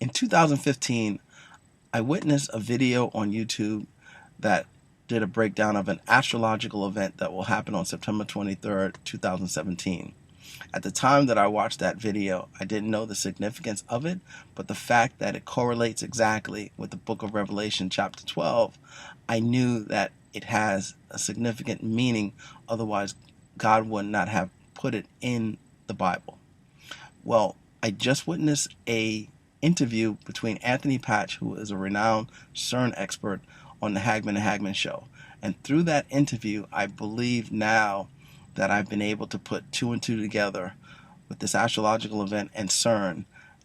In 2015, I witnessed a video on YouTube that did a breakdown of an astrological event that will happen on September 23rd, 2017. At the time that I watched that video, I didn't know the significance of it, but the fact that it correlates exactly with the book of Revelation chapter 12, I knew that it has a significant meaning, otherwise God would not have put it in the Bible. Well, I just witnessed a interview between Anthony Patch, who is a renowned CERN expert, on the Hagman and Hagman show. And through that interview, I believe now that I've been able to put two and two together with this astrological event and CERN.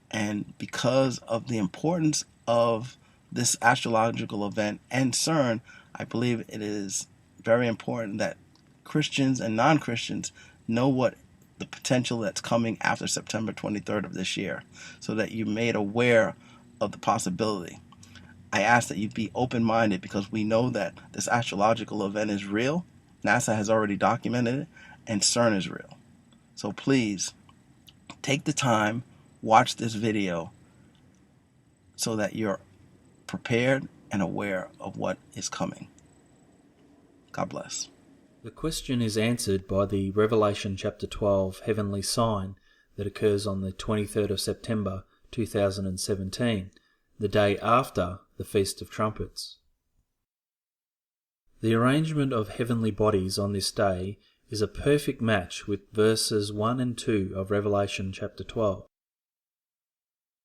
And because of the importance of this astrological event and CERN, I believe it is very important that Christians and non-Christians know what the potential that's coming after September 23rd of this year, so that you're made aware of the possibility. I ask that you be open-minded, because we know that this astrological event is real. NASA has already documented it, and CERN is real. So please, take the time, watch this video, so that you're prepared and aware of what is coming. God bless. The question is answered by the Revelation chapter 12 heavenly sign that occurs on the 23rd of September 2017, the day after the Feast of Trumpets. The arrangement of heavenly bodies on this day is a perfect match with verses 1 and 2 of Revelation chapter 12.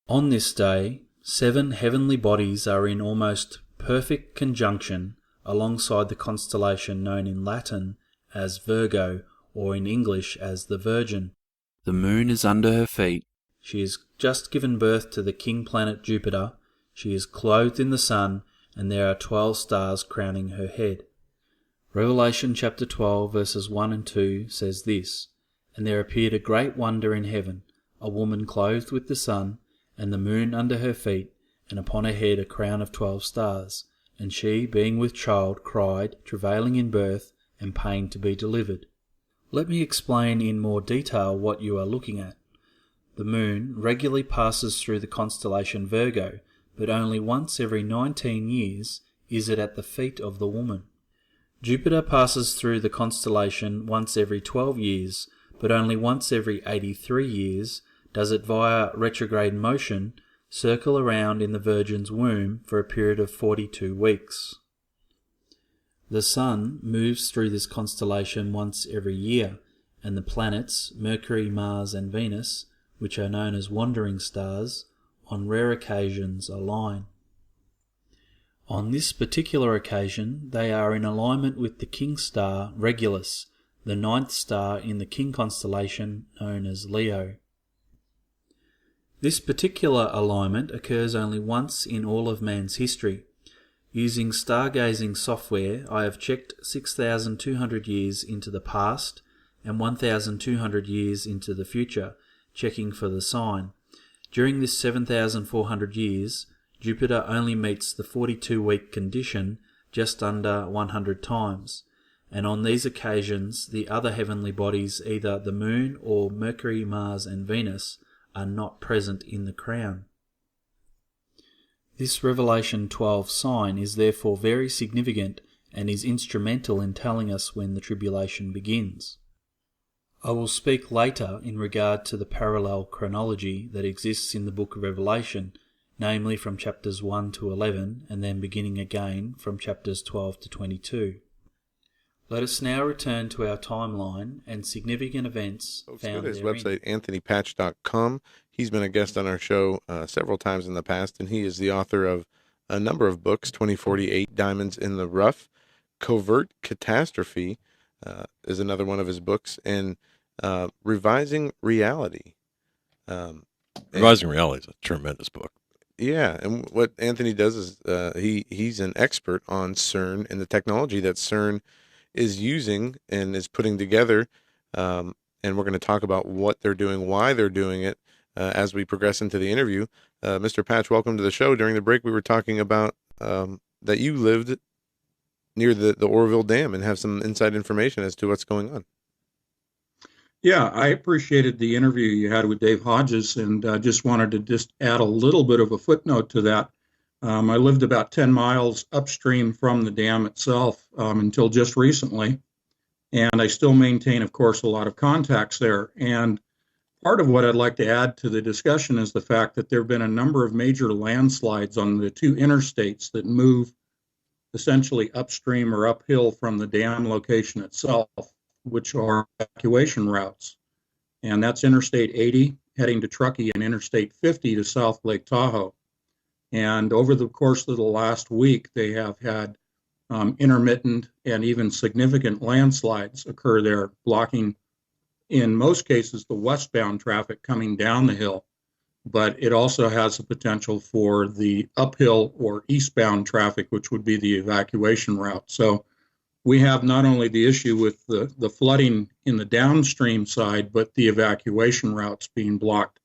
On this day, 7 heavenly bodies are in almost perfect conjunction alongside the constellation known in Latin as Virgo, or in English as the Virgin. The moon is under her feet. She has just given birth to the king planet Jupiter. She is clothed in the sun, and there are 12 stars crowning her head. Revelation chapter 12 verses 1 and 2 says this, "And there appeared a great wonder in heaven, a woman clothed with the sun, and the moon under her feet, and upon her head a crown of 12 stars. And she, being with child, cried, travailing in birth, and pain to be delivered." Let me explain in more detail what you are looking at. The moon regularly passes through the constellation Virgo, but only once every 19 years is it at the feet of the woman. Jupiter passes through the constellation once every 12 years, but only once every 83 years does it via retrograde motion circle around in the Virgin's womb for a period of 42 weeks. The Sun moves through this constellation once every year, and the planets, Mercury, Mars and Venus, which are known as wandering stars, on rare occasions align. On this particular occasion, they are in alignment with the king star Regulus, the 9th star in the king constellation known as Leo. This particular alignment occurs only once in all of man's history. Using stargazing software, I have checked 6,200 years into the past and 1,200 years into the future, checking for the sign. During this 7,400 years, Jupiter only meets the 42-week condition just under 100 times, and on these occasions the other heavenly bodies, either the Moon or Mercury, Mars and Venus, are not present in the crown. This Revelation 12 sign is therefore very significant and is instrumental in telling us when the tribulation begins. I will speak later in regard to the parallel chronology that exists in the book of Revelation, namely from chapters 1 to 11 and then beginning again from chapters 12 to 22. Let us now return to our timeline and significant events found therein. Go to his website, anthonypatch.com. He's been a guest on our show several times in the past, and he is the author of a number of books, 2048, Diamonds in the Rough. Covert Catastrophe is another one of his books, and Revising Reality. Revising Reality is a tremendous book. Yeah, and what Anthony does is he's an expert on CERN and the technology that CERN is using and is putting together, and we're going to talk about what they're doing, why they're doing it, as we progress into the interview. Mr. Patch, welcome to the show. During the break, we were talking about that you lived near the Oroville Dam and have some inside information as to what's going on. Yeah, I appreciated the interview you had with Dave Hodges, and just wanted to just add a little bit of a footnote to that. I lived about 10 miles upstream from the dam itself until just recently, and I still maintain, of course, a lot of contacts there. And part of what I'd like to add to the discussion is the fact that there have been a number of major landslides on the two interstates that move essentially upstream or uphill from the dam location itself, which are evacuation routes. And that's Interstate 80 heading to Truckee and Interstate 50 to South Lake Tahoe. And over the course of the last week, they have had intermittent and even significant landslides occur there, blocking, in most cases, the westbound traffic coming down the hill. But it also has the potential for the uphill or eastbound traffic, which would be the evacuation route. So we have not only the issue with the flooding in the downstream side, but the evacuation routes being blocked.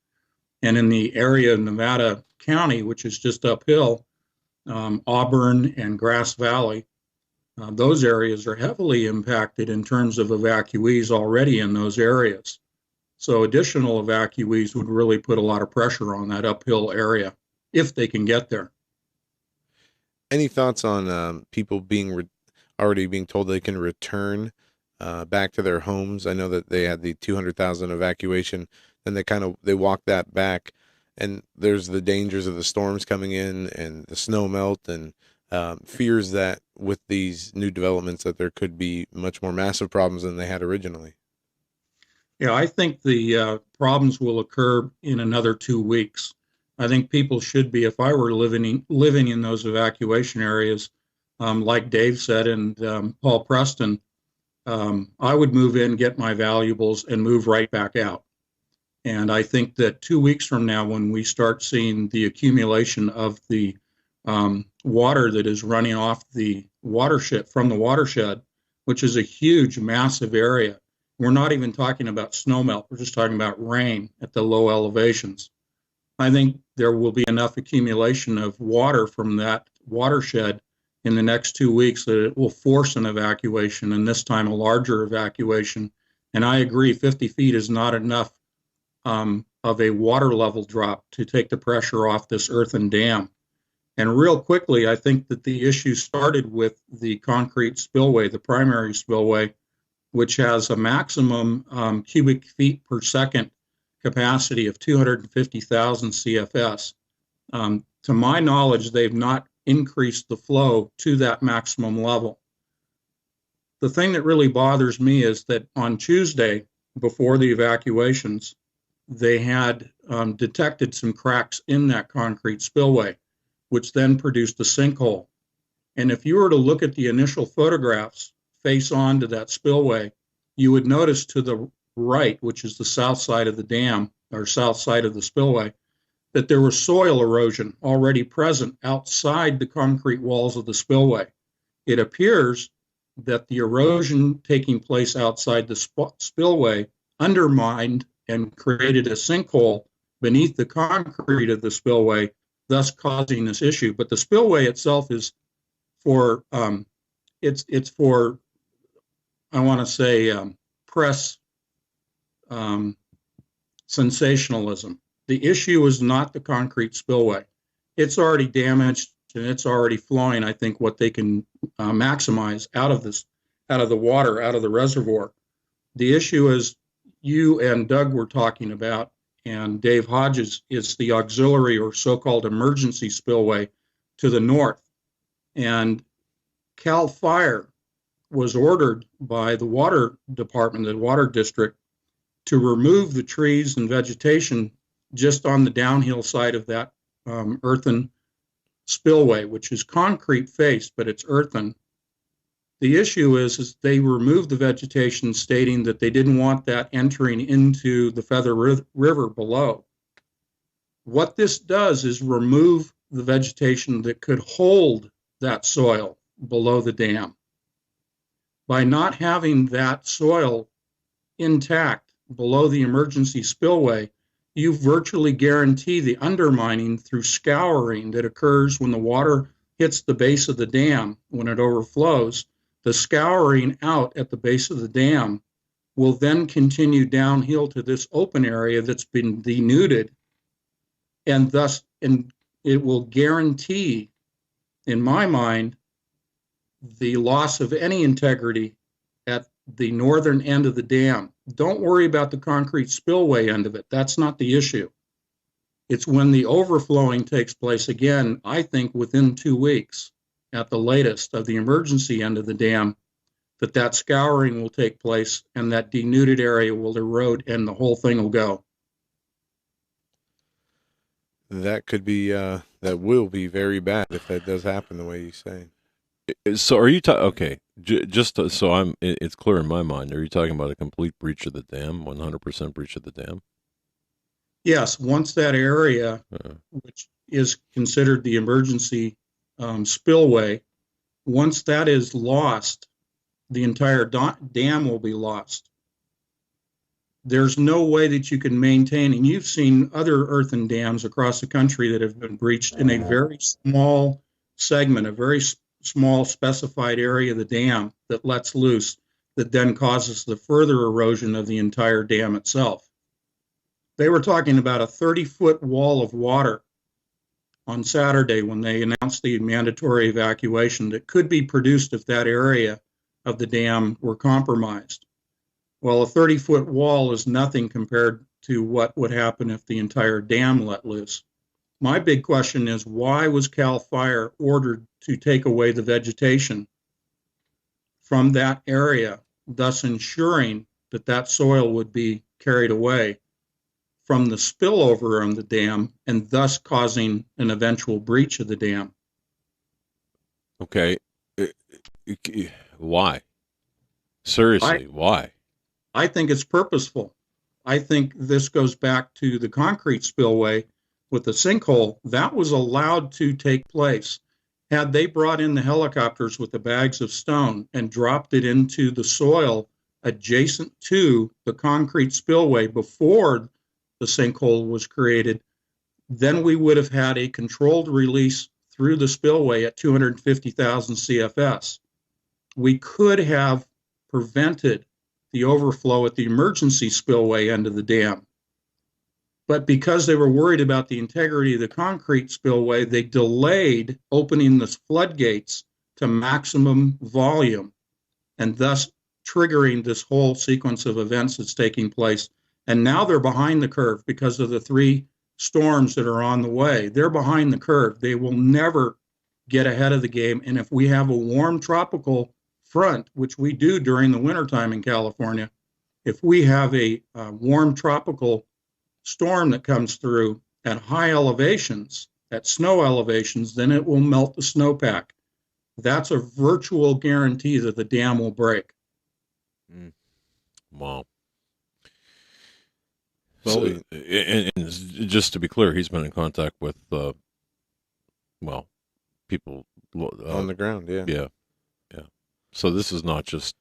And in the area of Nevada County, which is just uphill, Auburn and Grass Valley, those areas are heavily impacted in terms of evacuees already in those areas. So additional evacuees would really put a lot of pressure on that uphill area if they can get there. Any thoughts on people being already being told they can return back to their homes? I know that they had the 200,000 evacuation, then they walked that back, and there's the dangers of the storms coming in and the snow melt, and fears that with these new developments that there could be much more massive problems than they had originally. Yeah, I think the problems will occur in another 2 weeks. I think people should be, if I were living in those evacuation areas, like Dave said, and Paul Preston, I would move in, get my valuables, and move right back out. And I think that 2 weeks from now, when we start seeing the accumulation of the water that is running off the watershed from the watershed, which is a huge, massive area, we're not even talking about snowmelt. We're just talking about rain at the low elevations. I think there will be enough accumulation of water from that watershed in the next 2 weeks that it will force an evacuation, and this time a larger evacuation. And I agree, 50 feet is not enough of a water level drop to take the pressure off this earthen dam. And real quickly, I think that the issue started with the concrete spillway, the primary spillway, which has a maximum cubic feet per second capacity of 250,000 CFS. To my knowledge, they've not increased the flow to that maximum level. The thing that really bothers me is that on Tuesday, before the evacuations, they had detected some cracks in that concrete spillway, which then produced a sinkhole. And if you were to look at the initial photographs face on to that spillway, you would notice to the right, which is the south side of the dam or south side of the spillway, that there was soil erosion already present outside the concrete walls of the spillway. It appears that the erosion taking place outside the spillway undermined and created a sinkhole beneath the concrete of the spillway, thus causing this issue. But the spillway itself is for it's for, I want to say, press sensationalism. The issue is not the concrete spillway. It's already damaged and it's already flowing, I think, what they can maximize out of the water, out of the reservoir. The issue is, you and Doug were talking about, and Dave Hodges, is the auxiliary or so-called emergency spillway to the north. And CAL FIRE was ordered by the water department, the water district, to remove the trees and vegetation just on the downhill side of that earthen spillway, which is concrete faced, but it's earthen. The issue is they removed the vegetation, stating that they didn't want that entering into the Feather River below. What this does is remove the vegetation that could hold that soil below the dam. By not having that soil intact below the emergency spillway, you virtually guarantee the undermining through scouring that occurs when the water hits the base of the dam when it overflows. The scouring out at the base of the dam will then continue downhill to this open area that's been denuded, and it will guarantee, in my mind, the loss of any integrity at the northern end of the dam. Don't worry about the concrete spillway end of it. That's not the issue. It's when the overflowing takes place again, I think within 2 weeks at the latest of the emergency end of the dam, that scouring will take place and that denuded area will erode and the whole thing will go. That could be, that will be very bad if that does happen the way you say. So are you talking? Okay, so it's clear in my mind. Are you talking about a complete breach of the dam, 100% breach of the dam? Yes, once that area, which is considered the emergency spillway, once that is lost, the entire dam will be lost. There's no way that you can maintain, and you've seen other earthen dams across the country that have been breached in a very small segment, a very small specified area of the dam that lets loose, that then causes the further erosion of the entire dam itself. They were talking about a 30-foot wall of water on Saturday when they announced the mandatory evacuation that could be produced if that area of the dam were compromised. Well, a 30-foot wall is nothing compared to what would happen if the entire dam let loose. My big question is, why was CAL FIRE ordered to take away the vegetation from that area, thus ensuring that that soil would be carried away from the spillover on the dam and thus causing an eventual breach of the dam? Okay, why? Seriously, why? I think it's purposeful. I think this goes back to the concrete spillway with the sinkhole. That was allowed to take place. Had they brought in the helicopters with the bags of stone and dropped it into the soil adjacent to the concrete spillway before the sinkhole was created, then we would have had a controlled release through the spillway at 250,000 CFS. We could have prevented the overflow at the emergency spillway end of the dam. But because they were worried about the integrity of the concrete spillway, they delayed opening the floodgates to maximum volume, and thus triggering this whole sequence of events that's taking place. And now they're behind the curve because of the 3 storms that are on the way. They're behind the curve. They will never get ahead of the game. And if we have a warm tropical front, which we do during the wintertime in California, if we have a warm tropical storm that comes through at high elevations, at snow elevations, then it will melt the snowpack. That's a virtual guarantee that the dam will break. Wow. Well, So, and just to be clear, he's been in contact with, people on the ground, yeah. Yeah. So this is not just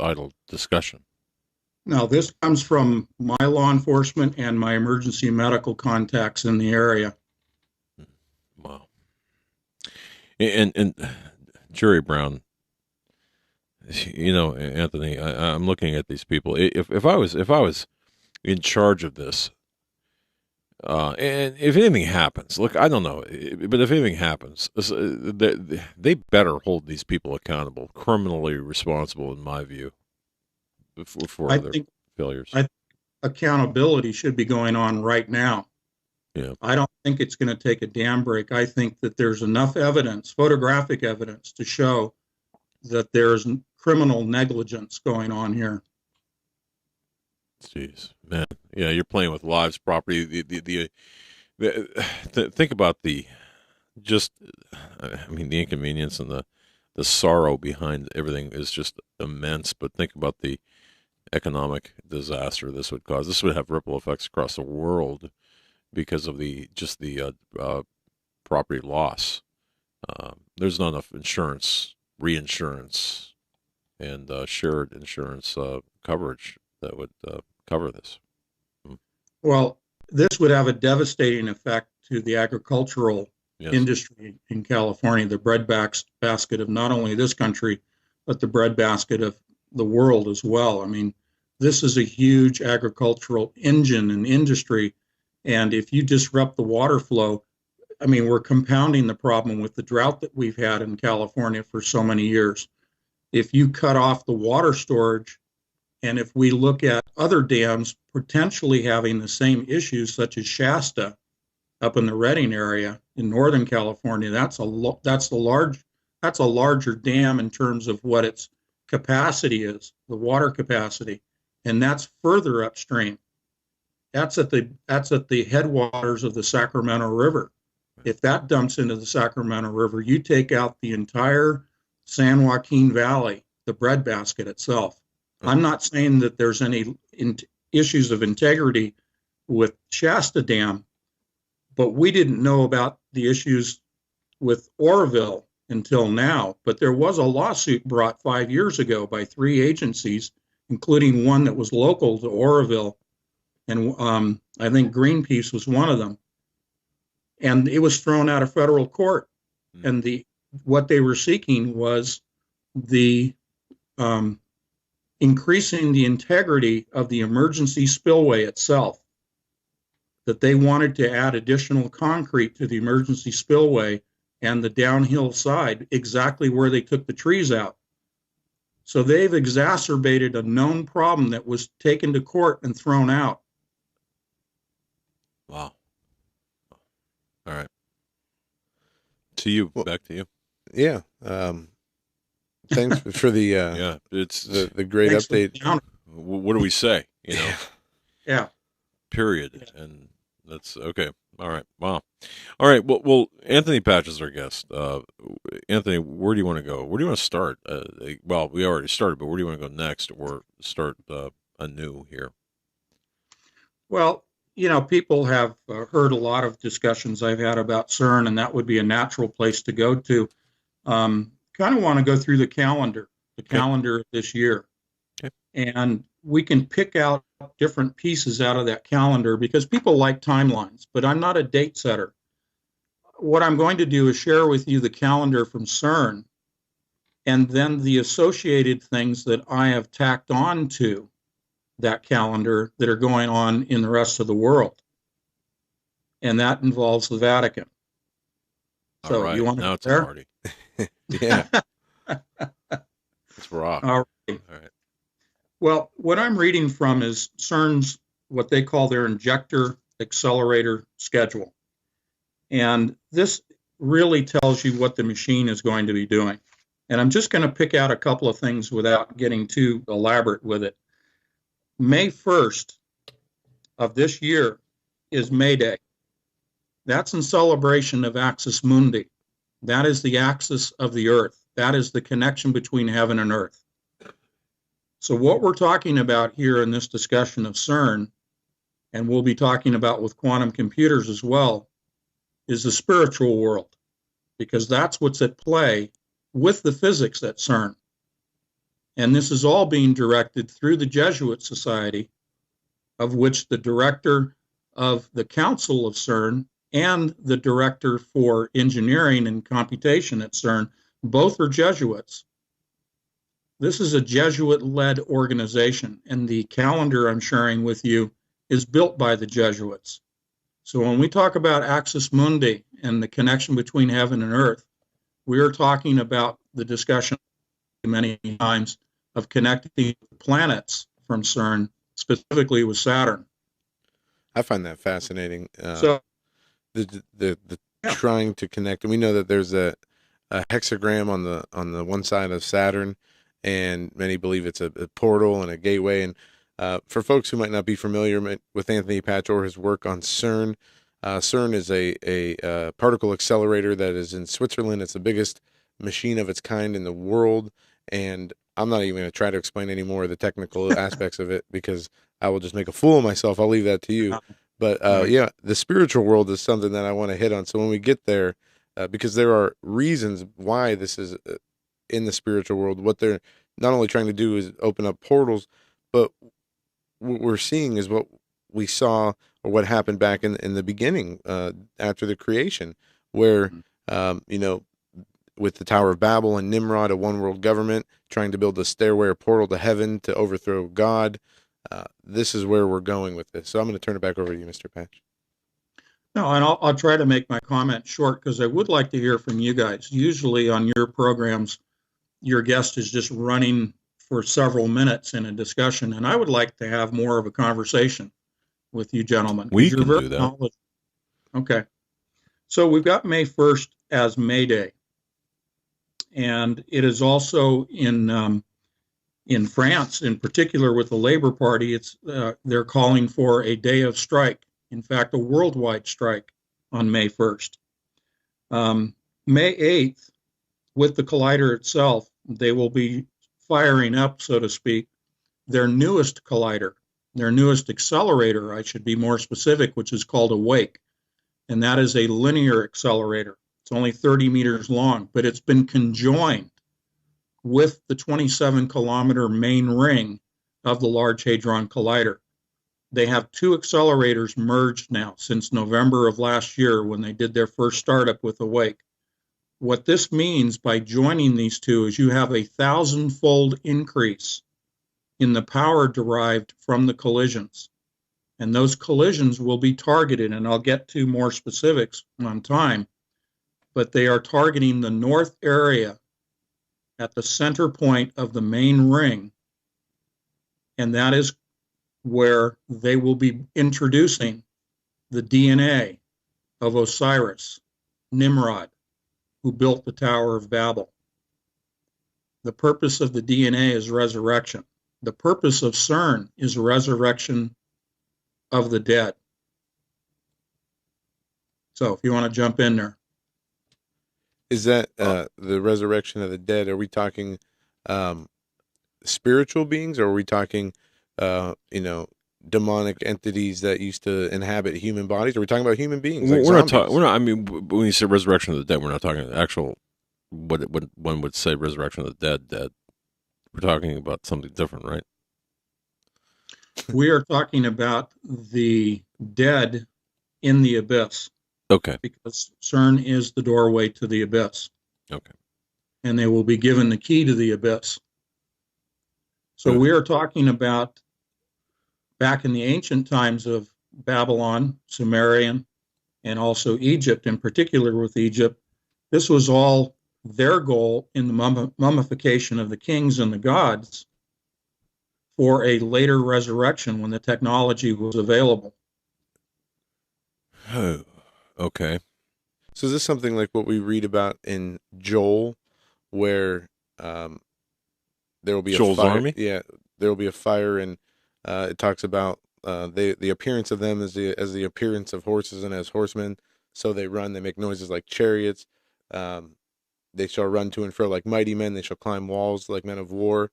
idle discussion. Now, this comes from my law enforcement and my emergency medical contacts in the area. Wow. And Jerry Brown, Anthony, I'm looking at these people. If I was in charge of this, and if anything happens, look, I don't know, but if anything happens, they better hold these people accountable, criminally responsible, in my view, for their failures. Accountability should be going on right now. Yeah. I don't think it's going to take a dam break. I think that there's enough evidence, photographic evidence, to show that there's criminal negligence going on here. Jeez, man. Yeah, you're playing with lives, property. Think about the inconvenience and the sorrow behind everything is just immense. But think about the economic disaster this would cause. This would have ripple effects across the world because of the property loss. There's not enough insurance, reinsurance, and shared insurance coverage that would cover this. Well, this would have a devastating effect to the agricultural industry in California, the breadbasket of not only this country, but the breadbasket of the world as well. I mean, this is a huge agricultural engine and industry. And if you disrupt the water flow, I mean, we're compounding the problem with the drought that we've had in California for so many years. If you cut off the water storage, and if we look at other dams potentially having the same issues, such as Shasta up in the Redding area in Northern California, that's a larger dam in terms of what its capacity is, the water capacity, and that's further upstream. That's at the headwaters of the Sacramento River. If that dumps into the Sacramento River, you take out the entire San Joaquin Valley, the breadbasket itself. I'm not saying that there's any issues of integrity with Shasta Dam, but we didn't know about the issues with Oroville until now. But there was a lawsuit brought 5 years ago by 3 agencies, including one that was local to Oroville, and I think Greenpeace was one of them. And it was thrown out of federal court. And what they were seeking was the increasing the integrity of the emergency spillway itself. That they wanted to add additional concrete to the emergency spillway and the downhill side, exactly where they took the trees out. So they've exacerbated a known problem that was taken to court and thrown out. Wow. All right. To you, back to you. Yeah. Thanks for the Yeah, it's the great Thanks update. what do we say? You know, Yeah. period. And that's okay. All right. Wow. All right. Well, Anthony Patch is our guest. Anthony, where do you want to go? Where do you want to start? Well, we already started, but where do you want to go next, or start anew here? Well, you know, people have heard a lot of discussions I've had about CERN, and that would be a natural place to go to. Kind of want to go through the calendar of this year. Okay. And we can pick out different pieces out of that calendar because people like timelines, but I'm not a date setter. What I'm going to do is share with you the calendar from CERN and then the associated things that I have tacked on to that calendar that are going on in the rest of the world. And that involves the Vatican. So All right. you want to Now it's there? a party. Yeah. Let's rock. All right. All right. Well, what I'm reading from is CERN's, what they call their injector accelerator schedule. And this really tells you what the machine is going to be doing. And I'm just going to pick out a couple of things without getting too elaborate with it. May 1st of this year is May Day. That's in celebration of Axis Mundi. That is the axis of the earth. That is the connection between heaven and earth. So what we're talking about here in this discussion of CERN, and we'll be talking about with quantum computers as well, is the spiritual world, because that's what's at play with the physics at CERN. And this is all being directed through the Jesuit Society, of which the director of the Council of CERN and the director for engineering and computation at CERN, both are Jesuits. This is a Jesuit-led organization, and the calendar I'm sharing with you is built by the Jesuits. So when we talk about Axis Mundi and the connection between heaven and earth, we are talking about the discussion many times of connecting planets from CERN, specifically with Saturn. I find that fascinating. So The trying to connect, and we know that there's a hexagram on the one side of Saturn, and many believe it's a portal and a gateway. And for folks who might not be familiar with Anthony Patch or his work on CERN, CERN is a particle accelerator that is in Switzerland. It's the biggest machine of its kind in the world, and I'm not even going to try to explain any more of the technical aspects of it because I will just make a fool of myself. I'll leave that to you. But yeah, the spiritual world is something that I want to hit on. So when we get there, because there are reasons why this is in the spiritual world, what they're not only trying to do is open up portals, but what we're seeing is what we saw or what happened back in the beginning after the creation, where you know, with the Tower of Babel and Nimrod, a one world government, trying to build a stairway or portal to heaven to overthrow God. This is where we're going with this. So I'm going to turn it back over to you, Mr. Patch. No, and I'll try to make my comment short because I would like to hear from you guys. Usually on your programs, your guest is just running for several minutes in a discussion, and I would like to have more of a conversation with you gentlemen. We can do that. Okay. So we've got May 1st as May Day, and it is also in France, in particular with the Labour Party. They're calling for a day of strike. In fact, a worldwide strike on May 1st. May 8th, with the collider itself, they will be firing up, so to speak, their newest collider, their newest accelerator, I should be more specific, which is called Awake. And that is a linear accelerator. It's only 30 meters long, but it's been conjoined with the 27-kilometer main ring of the Large Hadron Collider. They have two accelerators merged now since November of last year when they did their first startup with Awake. What this means by joining these two is you have a 1,000-fold increase in the power derived from the collisions. And those collisions will be targeted, and I'll get to more specifics on time, but they are targeting the north area at the center point of the main ring, and that is where they will be introducing the DNA of Osiris, Nimrod, who built the Tower of Babel. The purpose of the DNA is resurrection. The purpose of CERN is resurrection of the dead. So if you want to jump in there. Is that the resurrection of the dead? Are we talking spiritual beings, or are we talking demonic entities that used to inhabit human bodies? Are we talking about human beings? Like we're not talking. We're not. I mean, when you say resurrection of the dead, we're not talking actual. What one would say resurrection of the dead. Dead. We're talking about something different, right? We are talking about the dead in the abyss. Okay. Because CERN is the doorway to the abyss. Okay. And they will be given the key to the abyss. So we are talking about back in the ancient times of Babylon, Sumerian, and also Egypt, in particular with Egypt. This was all their goal in the mummification of the kings and the gods for a later resurrection when the technology was available. Oh, okay. So is this something like what we read about in Joel, where there will be Joel's a fire? army? Yeah, there will be a fire, and it talks about the appearance of them as the appearance of horses and as horsemen. So they run, they make noises like chariots. They shall run to and fro like mighty men. They shall climb walls like men of war.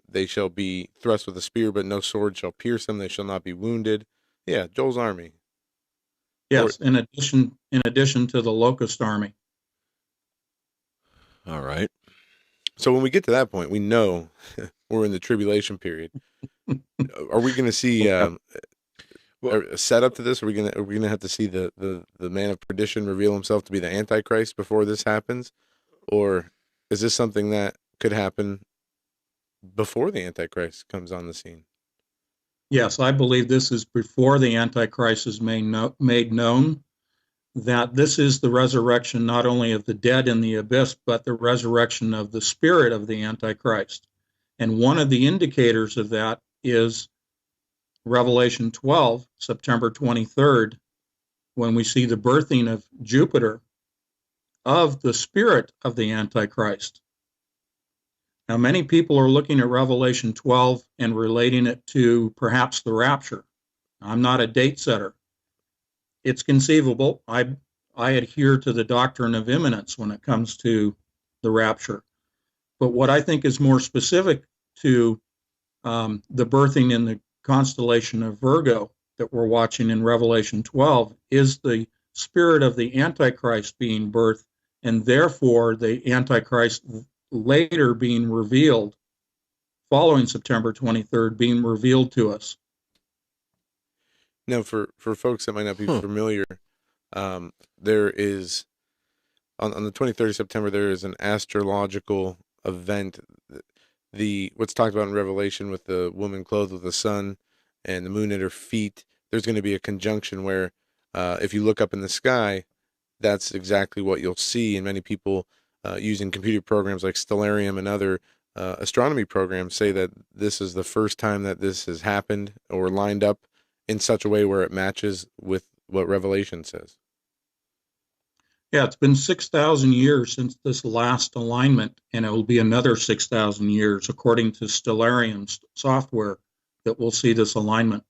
They shall be thrust with a spear, but no sword shall pierce them. They shall not be wounded. Yeah, Joel's army. Yes, in addition to the locust army. All right. So when we get to that point, we know we're in the tribulation period. Are we going to see a setup to this? Are we going to have to see the man of perdition reveal himself to be the Antichrist before this happens, or is this something that could happen before the Antichrist comes on the scene? Yes, I believe this is before the Antichrist is made known, that this is the resurrection not only of the dead in the abyss, but the resurrection of the spirit of the Antichrist. And one of the indicators of that is Revelation 12, September 23rd, when we see the birthing of Jupiter, of the spirit of the Antichrist. Now, many people are looking at Revelation 12 and relating it to perhaps the rapture. I'm not a date setter. It's conceivable. I adhere to the doctrine of imminence when it comes to the rapture. But what I think is more specific to the birthing in the constellation of Virgo that we're watching in Revelation 12 is the spirit of the Antichrist being birthed, and therefore the Antichrist later being revealed, following September 23rd, being revealed to us. Now, for folks that might not be familiar, there is on the 23rd of September, there is an astrological event. What's talked about in Revelation with the woman clothed with the sun and the moon at her feet. There's going to be a conjunction where, if you look up in the sky, that's exactly what you'll see. And many people using computer programs like Stellarium and other astronomy programs say that this is the first time that this has happened or lined up in such a way where it matches with what Revelation says. Yeah, it's been 6,000 years since this last alignment, and it will be another 6,000 years, according to Stellarium's software, that we'll see this alignment.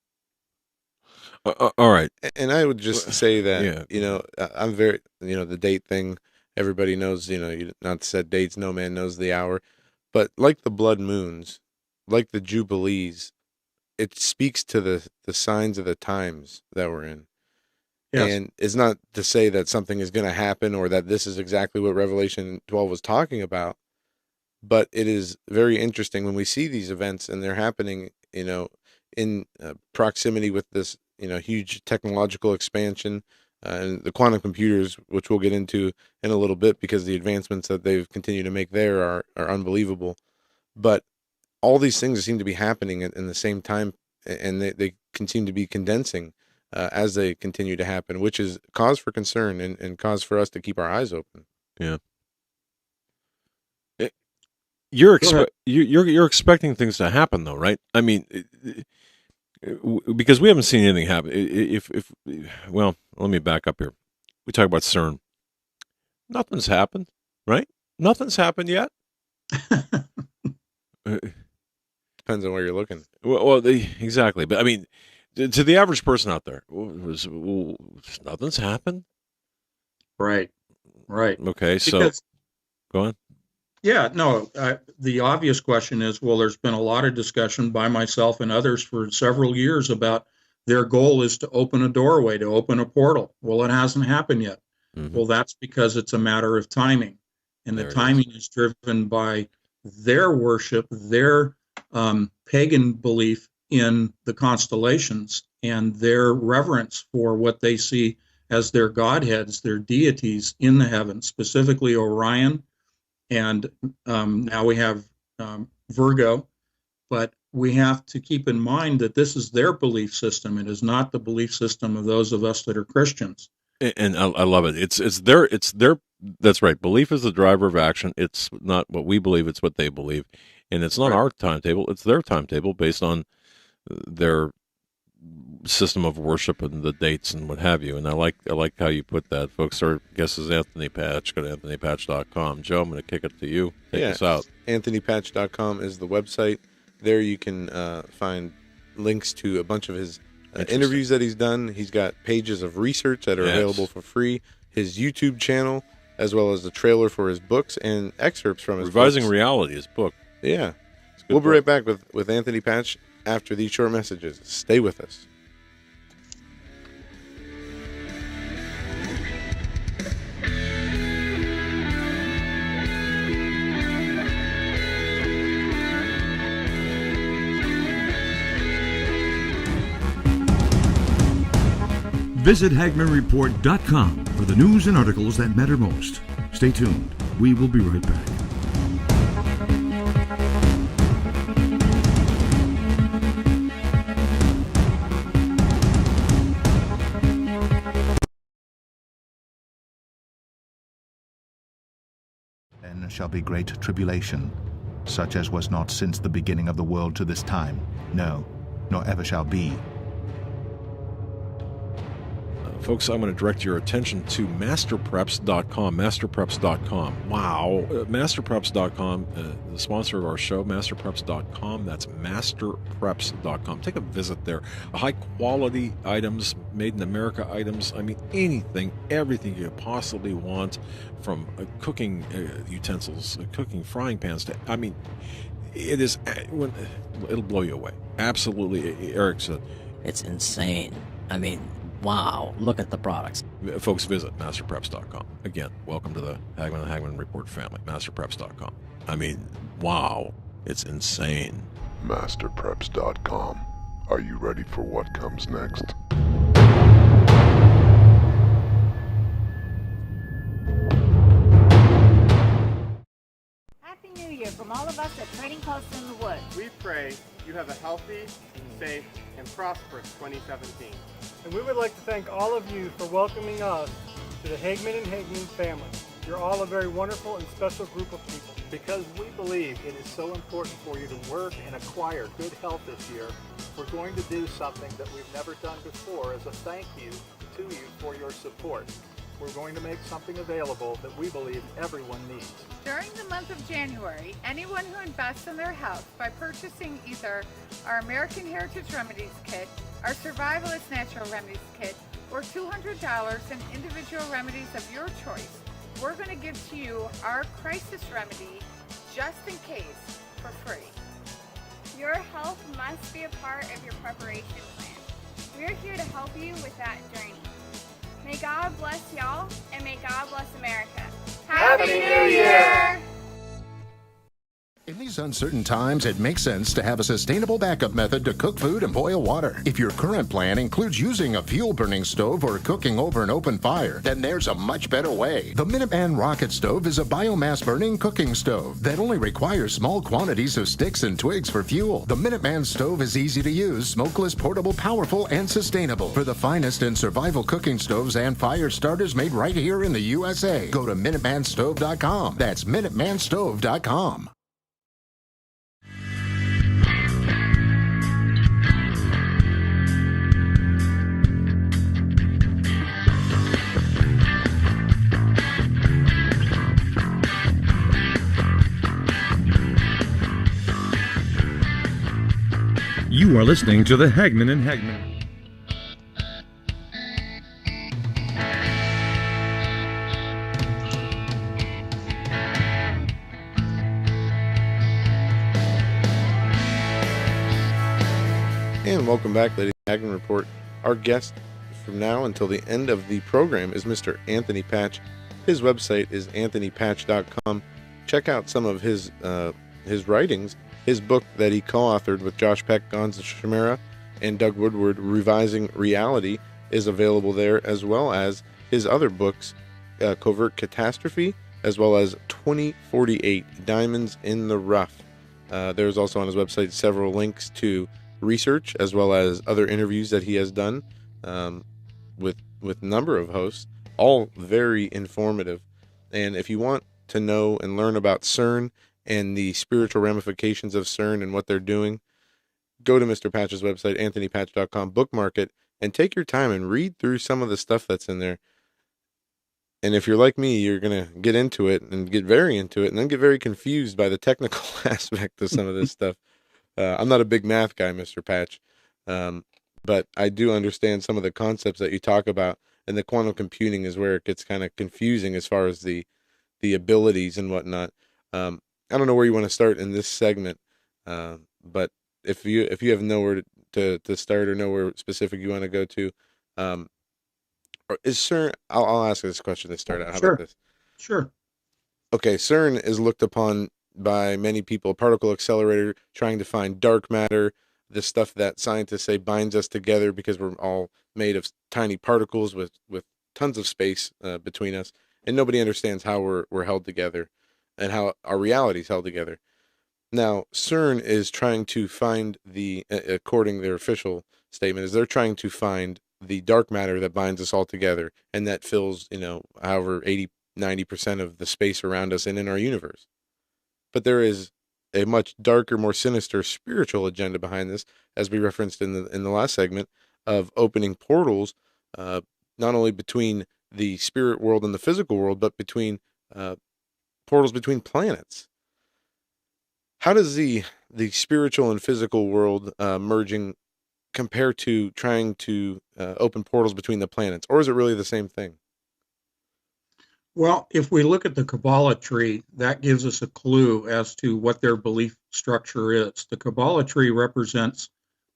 All right. And I would just say that, I'm very, the date thing, everybody knows, not to set dates, no man knows the hour. But like the blood moons, like the jubilees, it speaks to the signs of the times that we're in. Yes. And it's not to say that something is going to happen or that this is exactly what Revelation 12 was talking about, but it is very interesting when we see these events and they're happening, in proximity with this, huge technological expansion and the quantum computers, which we'll get into in a little bit because the advancements that they've continued to make there are unbelievable. But all these things seem to be happening in the same time, and they continue to be condensing as they continue to happen, which is cause for concern and cause for us to keep our eyes open. Yeah. You're expecting things to happen, though, right? I mean, because we haven't seen anything happen. Well, let me back up here. We talk about CERN. Nothing's happened, right? Nothing's happened yet. Depends on where you're looking. Well, exactly. But I mean, to the average person out there, nothing's happened. Right. Okay, so go on. Yeah, no, the obvious question is, well, there's been a lot of discussion by myself and others for several years about their goal is to open a doorway, to open a portal. Well, it hasn't happened yet. Mm-hmm. Well, that's because it's a matter of timing. And the timing is driven by their worship, their pagan belief in the constellations and their reverence for what they see as their godheads, their deities in the heavens, specifically Orion. And now we have Virgo, but we have to keep in mind that this is their belief system. It is not the belief system of those of us that are Christians. And I love it. It's their. That's right. Belief is the driver of action. It's not what we believe. It's what they believe, and it's not our timetable. It's their timetable based on their system of worship and the dates and what have you. And I like how you put that, folks. Our guest is Anthony Patch. Go to anthonypatch.com. Joe, I'm going to kick it to you. Take us out. Anthonypatch.com is the website. There you can find links to a bunch of his interviews that he's done. He's got pages of research that are available for free. His YouTube channel, as well as the trailer for his books and excerpts from his Revising books. Reality, his book. Yeah. We'll be right back with Anthony Patch after these short messages. Stay with us. Visit HagmannReport.com for the news and articles that matter most. Stay tuned. We will be right back. Then shall be great tribulation, such as was not since the beginning of the world to this time, no, nor ever shall be. Folks, I'm going to direct your attention to masterpreps.com. Masterpreps.com. Wow. Masterpreps.com, the sponsor of our show, masterpreps.com. That's masterpreps.com. Take a visit there. High quality items, made in America items. I mean, anything, everything you could possibly want, from cooking utensils, cooking frying pans to, I mean, it is, it'll blow you away. Absolutely. Eric said, it's insane. I mean, wow, look at the products. Folks, visit masterpreps.com. Again, welcome to the Hagmann Report family, masterpreps.com. I mean, wow, it's insane. Masterpreps.com. Are you ready for what comes next? from all of us at Trading Post in the Woods. We pray you have a healthy, safe, and prosperous 2017. And we would like to thank all of you for welcoming us to the Hagman and Hagman family. You're all a very wonderful and special group of people. Because we believe it is so important for you to work and acquire good health this year, we're going to do something that we've never done before as a thank you to you for your support. We're going to make something available that we believe everyone needs. During the month of January, anyone who invests in their health by purchasing either our American Heritage Remedies Kit, our Survivalist Natural Remedies Kit, or $200 in individual remedies of your choice, we're going to give to you our crisis remedy just in case for free. Your health must be a part of your preparation plan. We're here to help you with that journey. May God bless y'all, and may God bless America. Happy New Year! In these uncertain times, it makes sense to have a sustainable backup method to cook food and boil water. If your current plan includes using a fuel-burning stove or cooking over an open fire, then there's a much better way. The Minuteman Rocket Stove is a biomass-burning cooking stove that only requires small quantities of sticks and twigs for fuel. The Minuteman Stove is easy to use, smokeless, portable, powerful, and sustainable. For the finest in survival cooking stoves and fire starters made right here in the USA, go to MinutemanStove.com. That's MinutemanStove.com. You are listening to the Hagman and Hagman. And welcome back, ladies and Hagman Report. Our guest from now until the end of the program is Mr. Anthony Patch. His website is anthonypatch.com. Check out some of his writings. His book that he co-authored with Josh Peck, Gonza Chimera, and Doug Woodward, Revising Reality, is available there, as well as his other books, Covert Catastrophe, as well as 2048, Diamonds in the Rough. There's also on his website several links to research, as well as other interviews that he has done with a number of hosts, all very informative. And if you want to know and learn about CERN and the spiritual ramifications of CERN and what they're doing, go to Mr. Patch's website, anthonypatch.com, bookmark it, and take your time and read through some of the stuff that's in there. And if you're like me, you're going to get into it and get very into it and then get very confused by the technical aspect of some of this stuff. I'm not a big math guy, Mr. Patch, but I do understand some of the concepts that you talk about, and the quantum computing is where it gets kind of confusing as far as the abilities and whatnot. I don't know where you want to start in this segment, but if you have nowhere to start or nowhere specific you want to go to, is CERN? I'll ask this question to start out. How about this? Sure. Okay, CERN is looked upon by many people, a particle accelerator trying to find dark matter, the stuff that scientists say binds us together because we're all made of tiny particles with tons of space between us, and nobody understands how we're held together and how our reality is held together. Now, CERN is trying to find according to their official statement, is they're trying to find the dark matter that binds us all together, and that fills, however, 80-90% of the space around us and in our universe. But there is a much darker, more sinister spiritual agenda behind this, as we referenced in the last segment, of opening portals, not only between the spirit world and the physical world, but between portals between planets. How does the spiritual and physical world merging compare to trying to open portals between the planets, or is it really the same thing? Well, if we look at the Kabbalah tree, that gives us a clue as to what their belief structure is. The Kabbalah tree represents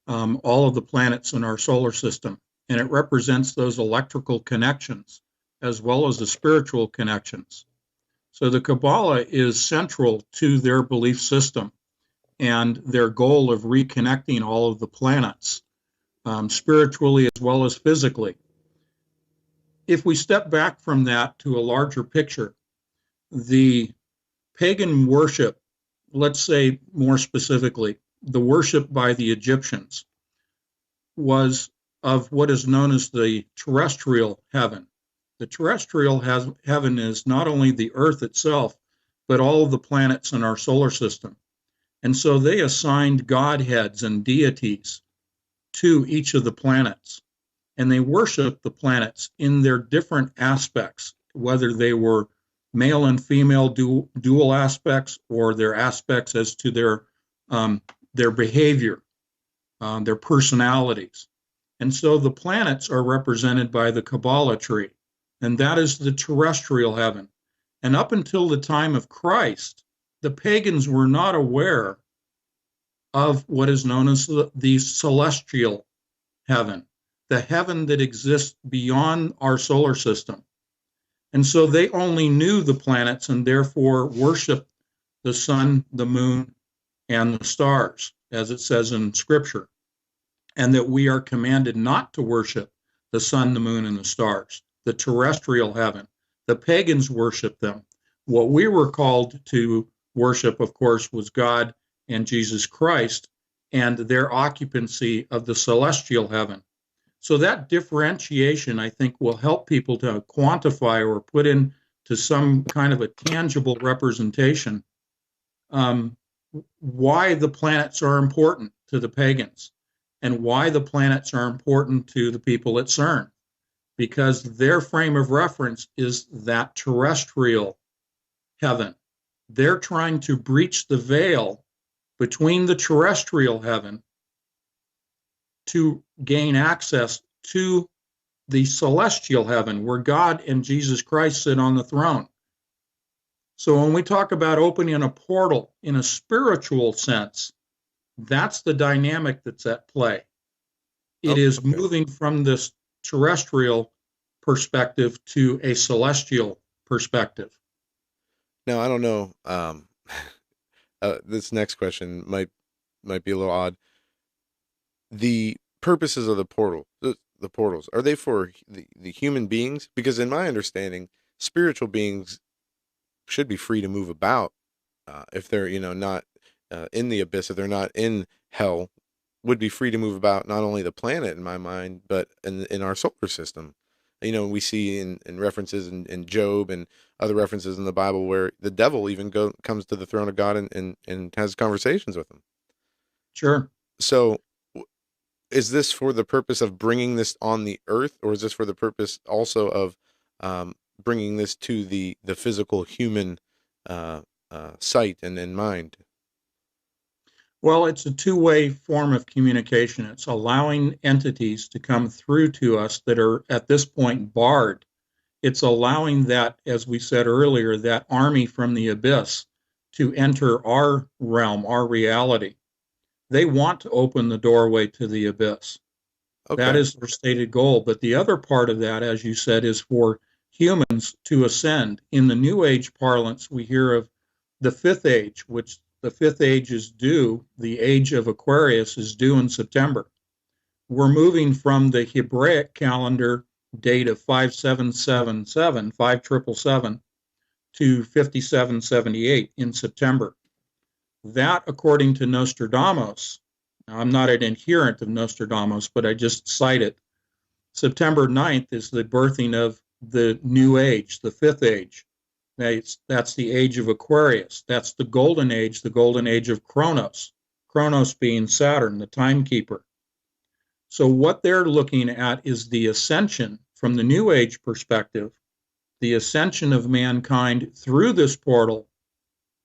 all of the planets in our solar system, and it represents those electrical connections as well as the spiritual connections. So the Kabbalah is central to their belief system and their goal of reconnecting all of the planets, spiritually as well as physically. If we step back from that to a larger picture, the pagan worship let's say more specifically, the worship by the Egyptians was of what is known as the terrestrial heaven. The terrestrial heaven is not only the earth itself, but all of the planets in our solar system. And so they assigned godheads and deities to each of the planets. And they worshiped the planets in their different aspects, whether they were male and female dual aspects, or their aspects as to their behavior, their personalities. And so the planets are represented by the Kabbalah tree, and that is the terrestrial heaven. And up until the time of Christ, the pagans were not aware of what is known as the celestial heaven, the heaven that exists beyond our solar system. And so they only knew the planets and therefore worshiped the sun, the moon, and the stars, as it says in Scripture, and that we are commanded not to worship the sun, the moon, and the stars, the terrestrial heaven. The pagans worshiped them. What we were called to worship, of course, was God and Jesus Christ and their occupancy of the celestial heaven. So that differentiation, I think, will help people to quantify or put into some kind of a tangible representation why the planets are important to the pagans and why the planets are important to the people at CERN, because their frame of reference is that terrestrial heaven. They're trying to breach the veil between the terrestrial heaven to gain access to the celestial heaven where God and Jesus Christ sit on the throne. So when we talk about opening a portal in a spiritual sense, that's the dynamic that's at play. It is moving from this terrestrial perspective to a celestial perspective. Now, I don't know. This next question might be a little odd. The purposes of the portals, are they for the human beings? Because in my understanding, spiritual beings should be free to move about if they're not in the abyss, if they're not in hell, would be free to move about not only the planet in my mind, but in our solar system. We see in references in Job and other references in the Bible where the devil even comes to the throne of God and has conversations with him. Sure. So is this for the purpose of bringing this on the earth, or is this for the purpose also of bringing this to the physical human sight and mind? Well, it's a two-way form of communication. It's allowing entities to come through to us that are at this point barred. It's allowing that, as we said earlier, that army from the abyss to enter our realm, our reality. They want to open the doorway to the abyss. Okay. That is their stated goal. But the other part of that, as you said, is for humans to ascend. In the New Age parlance, we hear of the fifth age, which the fifth age is due, the age of Aquarius is due in September. We're moving from the Hebraic calendar date of 5777, to 5778 in September. That, according to Nostradamus, now I'm not an adherent of Nostradamus, but I just cite it, September 9th is the birthing of the new age, the fifth age. That's the age of Aquarius. That's the golden age of Kronos. Kronos being Saturn, the timekeeper. So what they're looking at is the ascension from the New Age perspective, the ascension of mankind through this portal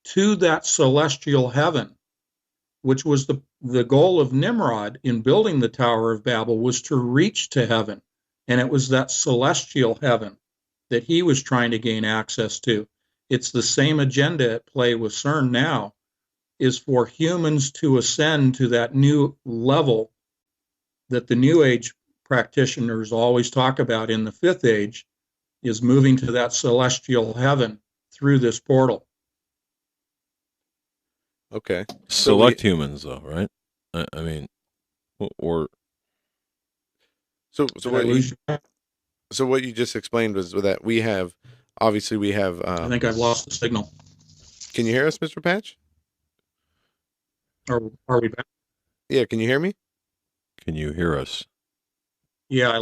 to that celestial heaven, which was the goal of Nimrod in building the Tower of Babel, was to reach to heaven. And it was that celestial heaven that he was trying to gain access to. It's the same agenda at play with CERN now, is for humans to ascend to that new level that the New Age practitioners always talk about in the fifth age, is moving to that celestial heaven through this portal. Okay. Select humans, though, right? I mean, or so what you just explained was that we have. I think I've lost the signal. Can you hear us, Mr. Patch? Are we back? Yeah, can you hear me? Can you hear us? Yeah,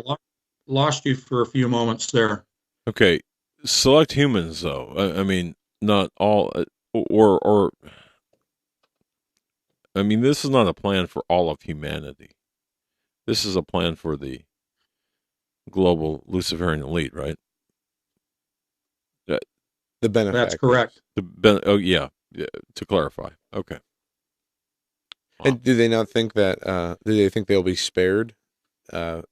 lost you for a few moments there. Okay, select humans though. I mean, not all, or I mean, this is not a plan for all of humanity. This is a plan for the global Luciferian elite, right? The benefactors. That's correct. Yeah, to clarify. Okay. And do they not think that? Do they think they'll be spared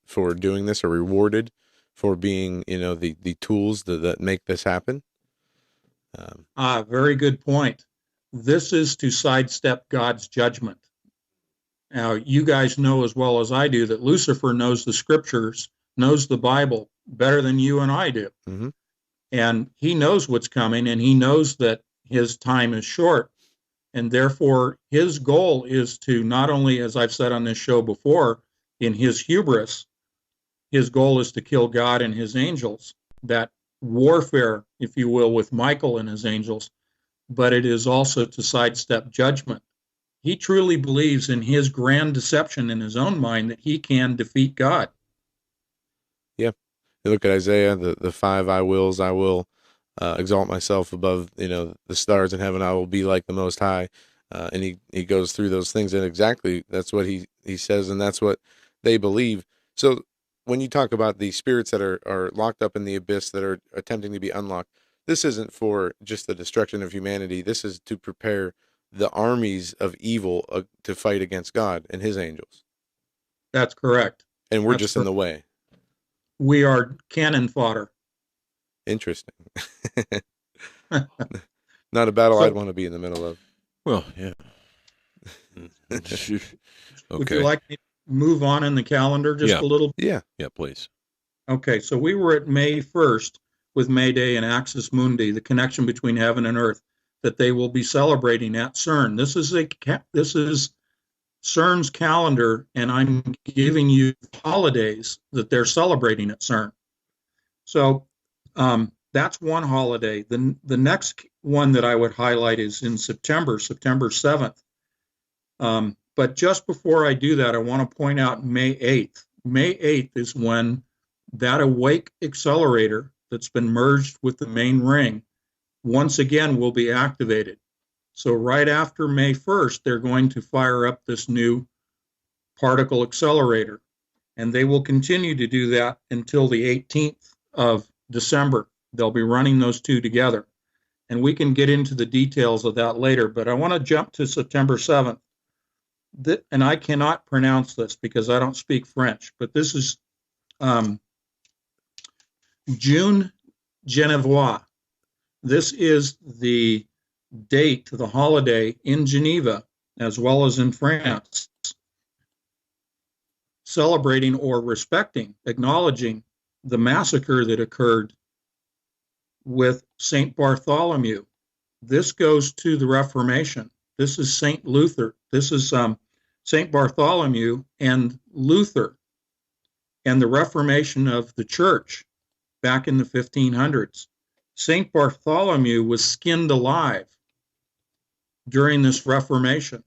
for doing this, or rewarded for being, the tools that make this happen? Very good point. This is to sidestep God's judgment. Now, you guys know as well as I do that Lucifer knows the scriptures, knows the Bible better than you and I do. Mm-hmm. And he knows what's coming, and he knows that his time is short. And therefore, his goal is to not only, as I've said on this show before, in his hubris, his goal is to kill God and his angels, that warfare, if you will, with Michael and his angels, but it is also to sidestep judgment. He truly believes in his grand deception in his own mind that he can defeat God. Yeah. You look at Isaiah, the 5 I wills. I will exalt myself above, the stars in heaven. I will be like the Most High. And he goes through those things, and exactly that's what he says, and that's what they believe. So when you talk about the spirits that are locked up in the abyss that are attempting to be unlocked, this isn't for just the destruction of humanity. This is to prepare the armies of evil to fight against God and his angels. That's correct. And we're just in the way. We are cannon fodder. Interesting. Not a battle I'd want to be in the middle of. Well, yeah. Okay. Would you like me to move on in the calendar just a little? Yeah. Yeah, please. Okay, so we were at May 1st with May Day and Axis Mundi, the connection between heaven and earth, that they will be celebrating at CERN. This is CERN's calendar, and I'm giving you holidays that they're celebrating at CERN. So that's one holiday. The next one that I would highlight is in September 7th. But just before I do that, I want to point out May 8th. May 8th is when that awake accelerator that's been merged with the main ring once again will be activated. So right after May 1st, they're going to fire up this new particle accelerator, and they will continue to do that until the 18th of December. They'll be running those two together, and we can get into the details of that later, but I want to jump to September 7th. And I cannot pronounce this because I don't speak French, but this is June Genevois. This is the date, the holiday in Geneva, as well as in France, celebrating or respecting, acknowledging the massacre that occurred with St. Bartholomew. This goes to the Reformation. This is St. Luther. This is St. Bartholomew and Luther and the Reformation of the church back in the 1500s. St. Bartholomew was skinned alive during this Reformation.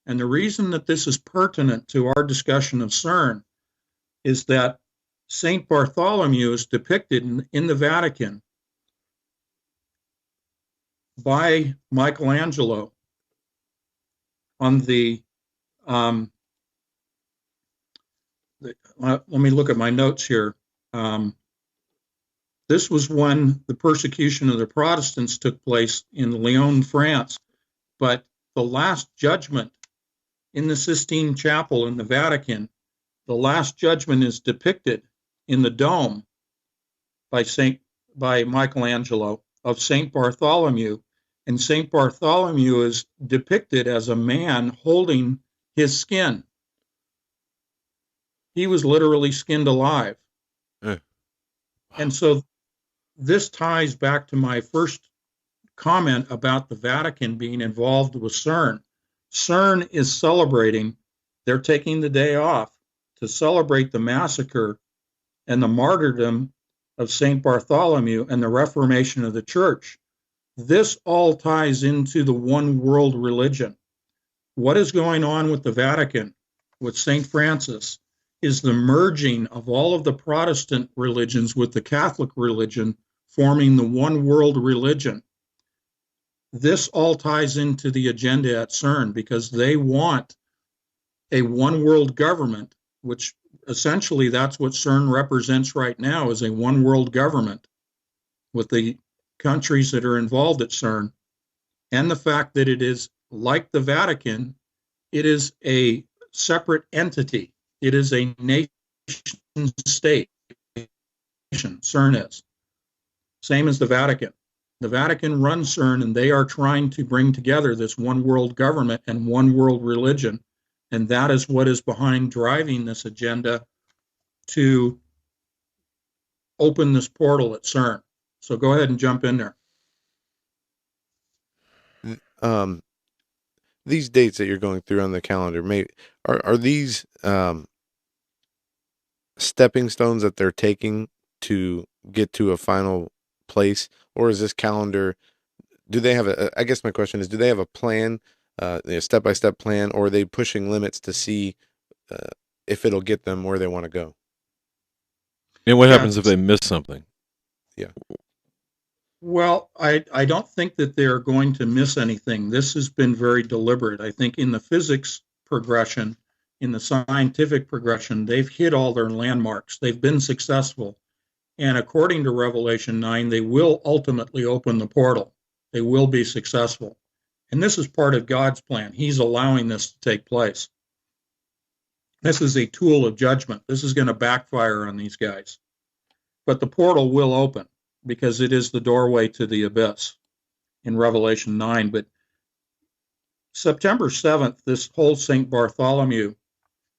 And the reason that this is pertinent to our discussion of CERN is that St. Bartholomew is depicted in the Vatican by Michelangelo on let me look at my notes here. This was when the persecution of the Protestants took place in Lyon, France. But the Last Judgment in the Sistine Chapel in the Vatican, the Last Judgment is depicted in the dome by Michelangelo of St. Bartholomew. And St. Bartholomew is depicted as a man holding his skin. He was literally skinned alive. And so this ties back to my first comment about the Vatican being involved with CERN. CERN is celebrating, they're taking the day off to celebrate the massacre and the martyrdom of St. Bartholomew and the Reformation of the church. This all ties into the one world religion. What is going on with the Vatican, with St. Francis, is the merging of all of the Protestant religions with the Catholic religion, forming the one world religion. This all ties into the agenda at CERN because they want a one world government, which essentially that's what CERN represents right now, is a one world government with the countries that are involved at CERN, and the fact that it is like the Vatican, it is a separate entity. It is a nation state. CERN is. Same as the Vatican. The Vatican runs CERN, and they are trying to bring together this one world government and one world religion. And that is what is behind driving this agenda to open this portal at CERN. So go ahead and jump in there. These dates that you're going through on the calendar, are these stepping stones that they're taking to get to a final place, or is this calendar? Do they have I guess my question is, do they have a plan, a step-by-step plan, or are they pushing limits to see if it'll get them where they want to go? And what happens if they miss something? Yeah. Well, I don't think that they're going to miss anything. This has been very deliberate. I think in the physics progression, in the scientific progression, they've hit all their landmarks. They've been successful. And according to Revelation 9, they will ultimately open the portal. They will be successful. And this is part of God's plan. He's allowing this to take place. This is a tool of judgment. This is going to backfire on these guys. But the portal will open because it is the doorway to the abyss in Revelation 9. But September 7th, this whole St. Bartholomew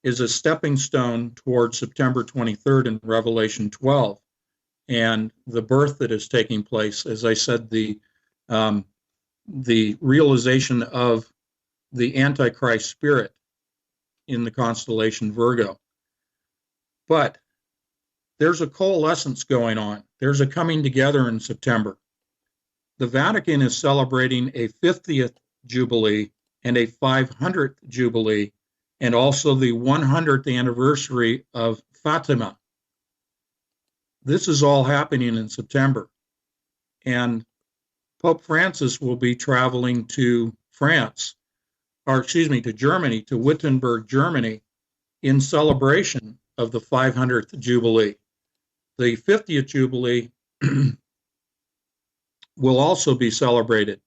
is a stepping stone towards September 23rd in Revelation 12. And the birth that is taking place, as I said, the realization of the Antichrist spirit in the constellation Virgo. But there's a coalescence going on. There's a coming together in September. The Vatican is celebrating a 50th Jubilee and a 500th Jubilee, and also the 100th anniversary of Fatima. This is all happening in September. And Pope Francis will be traveling to to Germany, to Wittenberg, Germany, in celebration of the 500th Jubilee. The 50th Jubilee will also be celebrated,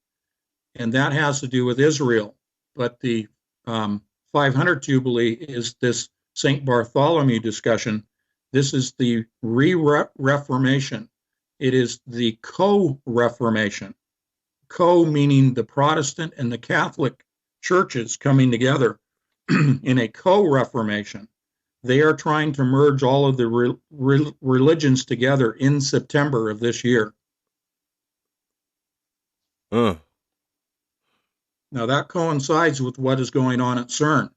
and that has to do with Israel. But the 500th Jubilee is this St. Bartholomew discussion. This is the Reformation. It is the co-Reformation. Co meaning the Protestant and the Catholic churches coming together in a co-Reformation. They are trying to merge all of the religions together in September of this year. Now that coincides with what is going on at CERN.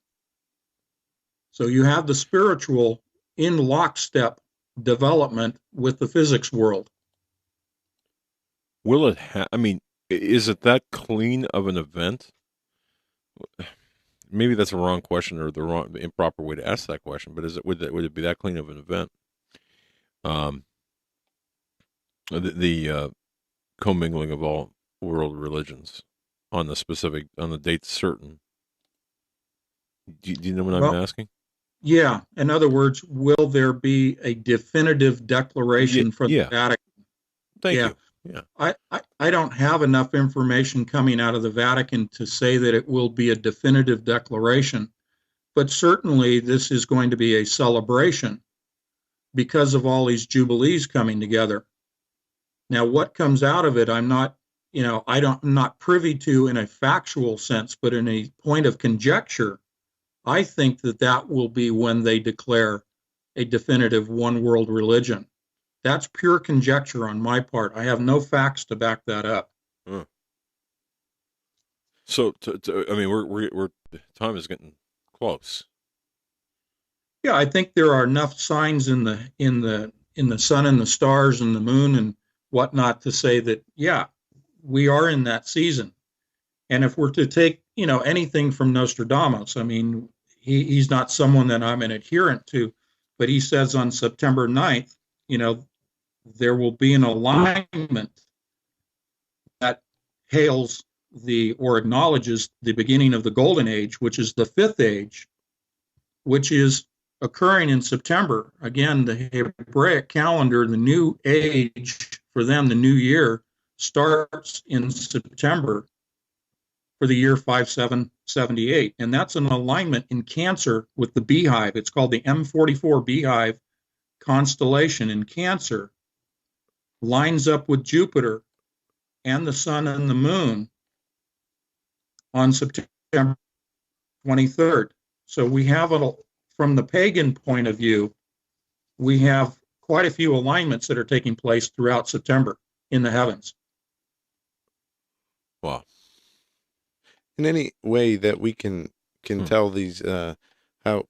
So you have the spiritual in lockstep development with the physics world. Will it is it that clean of an event? Maybe that's a wrong question, or the improper way to ask that question. But would it be that clean of an event? The commingling of all world religions on the date certain. Do you know what I'm asking? Yeah. In other words, will there be a definitive declaration from the Vatican? Thank you. Yeah. I don't have enough information coming out of the Vatican to say that it will be a definitive declaration, but certainly this is going to be a celebration because of all these jubilees coming together. Now, what comes out of it, I'm not privy to in a factual sense, but in a point of conjecture, I think that will be when they declare a definitive one world religion. That's pure conjecture on my part. I have no facts to back that up. So, we're time is getting close. Yeah, I think there are enough signs in the sun and the stars and the moon and whatnot to say that, yeah, we are in that season. And if we're to take anything from Nostradamus. I mean, he's not someone that I'm an adherent to, but he says on September 9th, there will be an alignment that hails or acknowledges the beginning of the Golden Age, which is the fifth age, which is occurring in September. Again, the Hebraic calendar, the new age for them, the new year, starts in September for the year 5778. And that's an alignment in Cancer with the beehive. It's called the M44 beehive constellation in Cancer. Lines up with Jupiter and the sun and the moon on September 23rd. So we have, from the pagan point of view, we have quite a few alignments that are taking place throughout September in the heavens. Wow. In any way that we can tell these what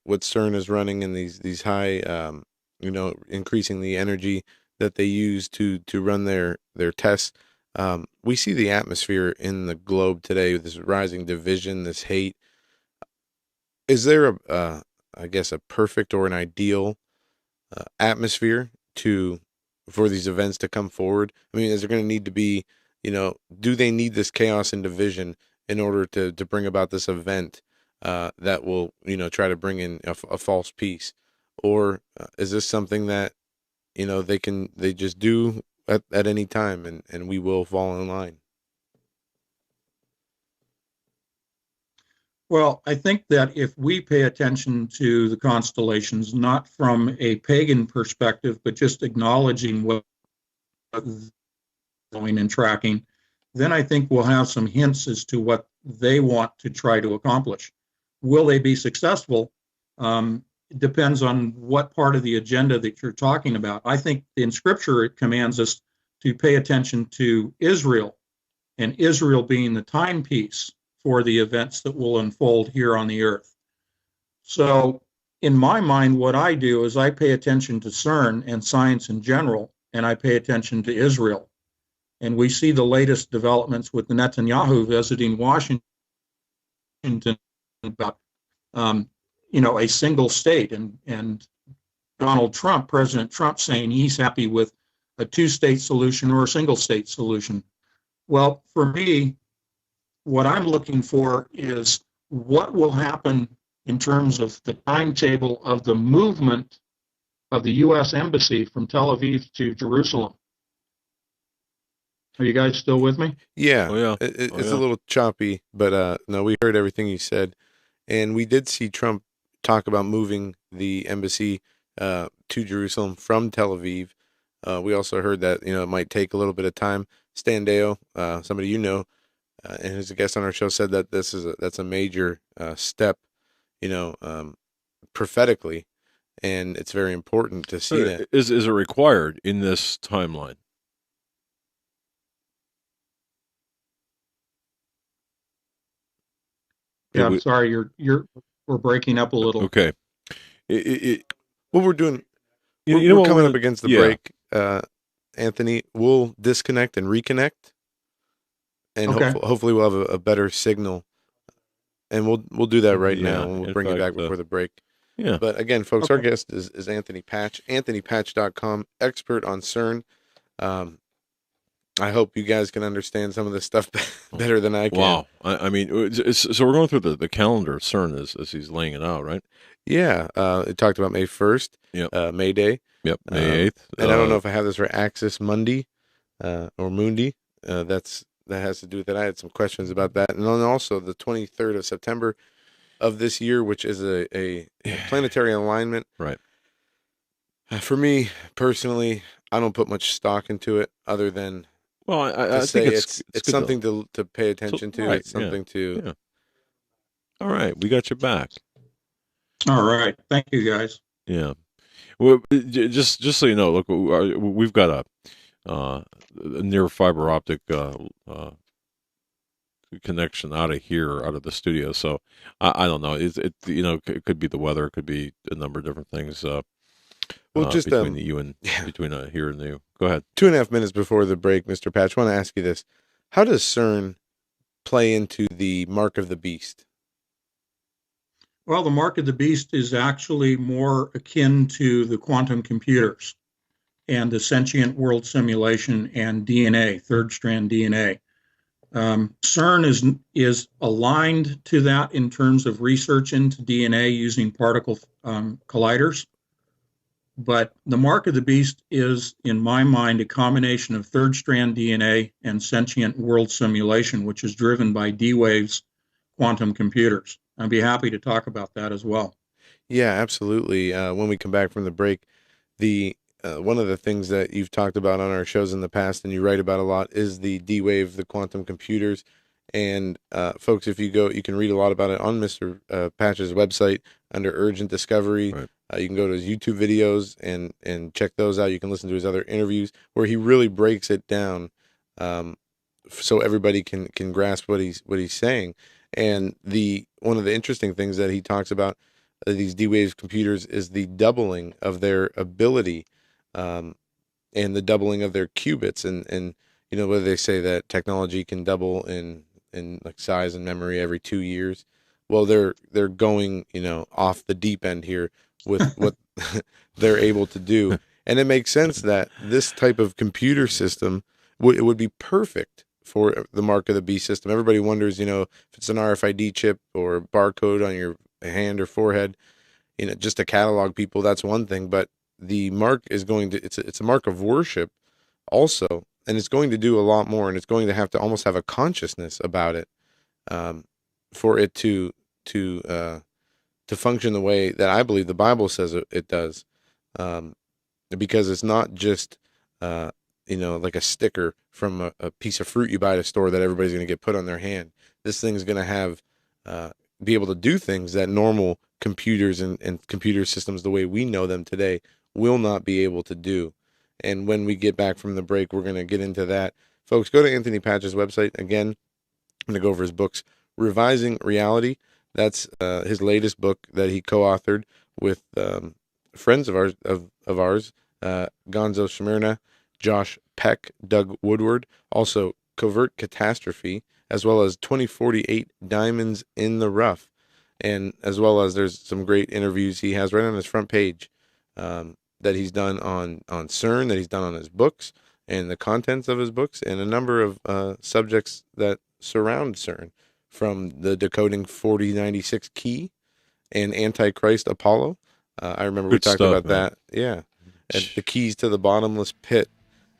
CERN is running and these high increasing the energy that they use to run their tests. We see the atmosphere in the globe today, this rising division, this hate. Is there I guess a perfect or an ideal atmosphere for these events to come forward? I mean, is there going to need to be, do they need this chaos and division in order to bring about this event that will, try to bring in a false peace? Or is this something that, they just do at any time and we will fall in line? Well, I think that if we pay attention to the constellations, not from a pagan perspective, but just acknowledging what going and tracking, then I think we'll have some hints as to what they want to try to accomplish. Will they be successful? It depends on what part of the agenda that you're talking about. I think in Scripture it commands us to pay attention to Israel, and Israel being the timepiece for the events that will unfold here on the earth. So in my mind, what I do is I pay attention to CERN and science in general, and I pay attention to Israel. And we see the latest developments with Netanyahu visiting Washington about, a single state, and Donald Trump, President Trump, saying he's happy with a two-state solution or a single-state solution. Well, for me, what I'm looking for is what will happen in terms of the timetable of the movement of the U.S. Embassy from Tel Aviv to Jerusalem. Are you guys still with me? Yeah. Oh, yeah. It's a little choppy, but no, we heard everything you said. And we did see Trump talk about moving the embassy to Jerusalem from Tel Aviv. We also heard that, it might take a little bit of time. Stan Deo, somebody and who's a guest on our show, said that that's a major step, prophetically, and it's very important to see that. Is it required in this timeline? Yeah, I'm sorry, we're breaking up a little. Okay. What we're doing, we're coming up against the break, Anthony. We'll disconnect and reconnect, and hopefully we'll have a better signal, and we'll do that right now, and we'll bring it back before the break. Yeah. But again, folks, our guest is Anthony Patch, anthonypatch.com, expert on CERN. I hope you guys can understand some of this stuff better than I can. Wow. I mean, so we're going through the calendar of CERN as he's laying it out, right? Yeah. It talked about May 1st, May Day. Yep, May 8th. And I don't know if I have this right, Axis Mundi or Mundi. That has to do with that. I had some questions about that. And then also the 23rd of September of this year, which is a planetary alignment. Right. For me, personally, I don't put much stock into it other than... Well, I think it's something to pay attention to. Right, it's something to... Yeah. All right, we got your back. All right. Thank you, guys. Yeah. Well, just so you know, look, we've got a near fiber optic connection out of the studio. So I don't know. It could be the weather. It could be a number of different things. Just between you and between here and you. Go ahead. 2.5 minutes before the break, Mr. Patch, I want to ask you this: how does CERN play into the mark of the beast? Well, the mark of the beast is actually more akin to the quantum computers and the sentient world simulation and DNA, third strand DNA. CERN is aligned to that in terms of research into DNA using particle colliders. But the mark of the beast is, in my mind, a combination of third strand DNA and sentient world simulation, which is driven by D-Wave's quantum computers. I'd be happy to talk about that as well. Yeah, absolutely. When we come back from the break, the one of the things that you've talked about on our shows in the past and you write about a lot is the D-Wave, the quantum computers. And folks, if you go, you can read a lot about it on Mr. Patch's website under Urgent Discovery. Right. You can go to his YouTube videos and check those out. You can listen to his other interviews where he really breaks it down so everybody can grasp what he's saying. And one of the interesting things that he talks about these D-Wave computers is the doubling of their ability and the doubling of their qubits. And you know, whether they say that technology can double in like size and memory every 2 years. Well, they're going, you know, off the deep end here with what they're able to do. And it makes sense that this type of computer system it would be perfect for the mark of the beast system. Everybody wonders, you know, if it's an RFID chip or barcode on your hand or forehead, you know, just to catalog people, that's one thing. But the mark is going to, it's a mark of worship also, and it's going to do a lot more, and it's going to have to almost have a consciousness about it for it to function the way that I believe the Bible says it does, because it's not just you know, like a sticker from a piece of fruit you buy at a store that everybody's going to get put on their hand. This thing's going to have be able to do things that normal computers and computer systems the way we know them today will not be able to do. And when we get back from the break, we're going to get into that. Folks, go to Anthony Patch's website. Again, I'm going to go over his books. Revising Reality, that's his latest book that he co-authored with friends of ours, Gonzo Shimerna, Josh Peck, Doug Woodward, also Covert Catastrophe, as well as 2048 Diamonds in the Rough. And as well as there's some great interviews he has right on his front page that he's done on CERN, that he's done on his books and the contents of his books, and a number of subjects that surround CERN, from the decoding 4096 key and Antichrist Apollo. I remember we talked about that. Yeah. And the keys to the bottomless pit.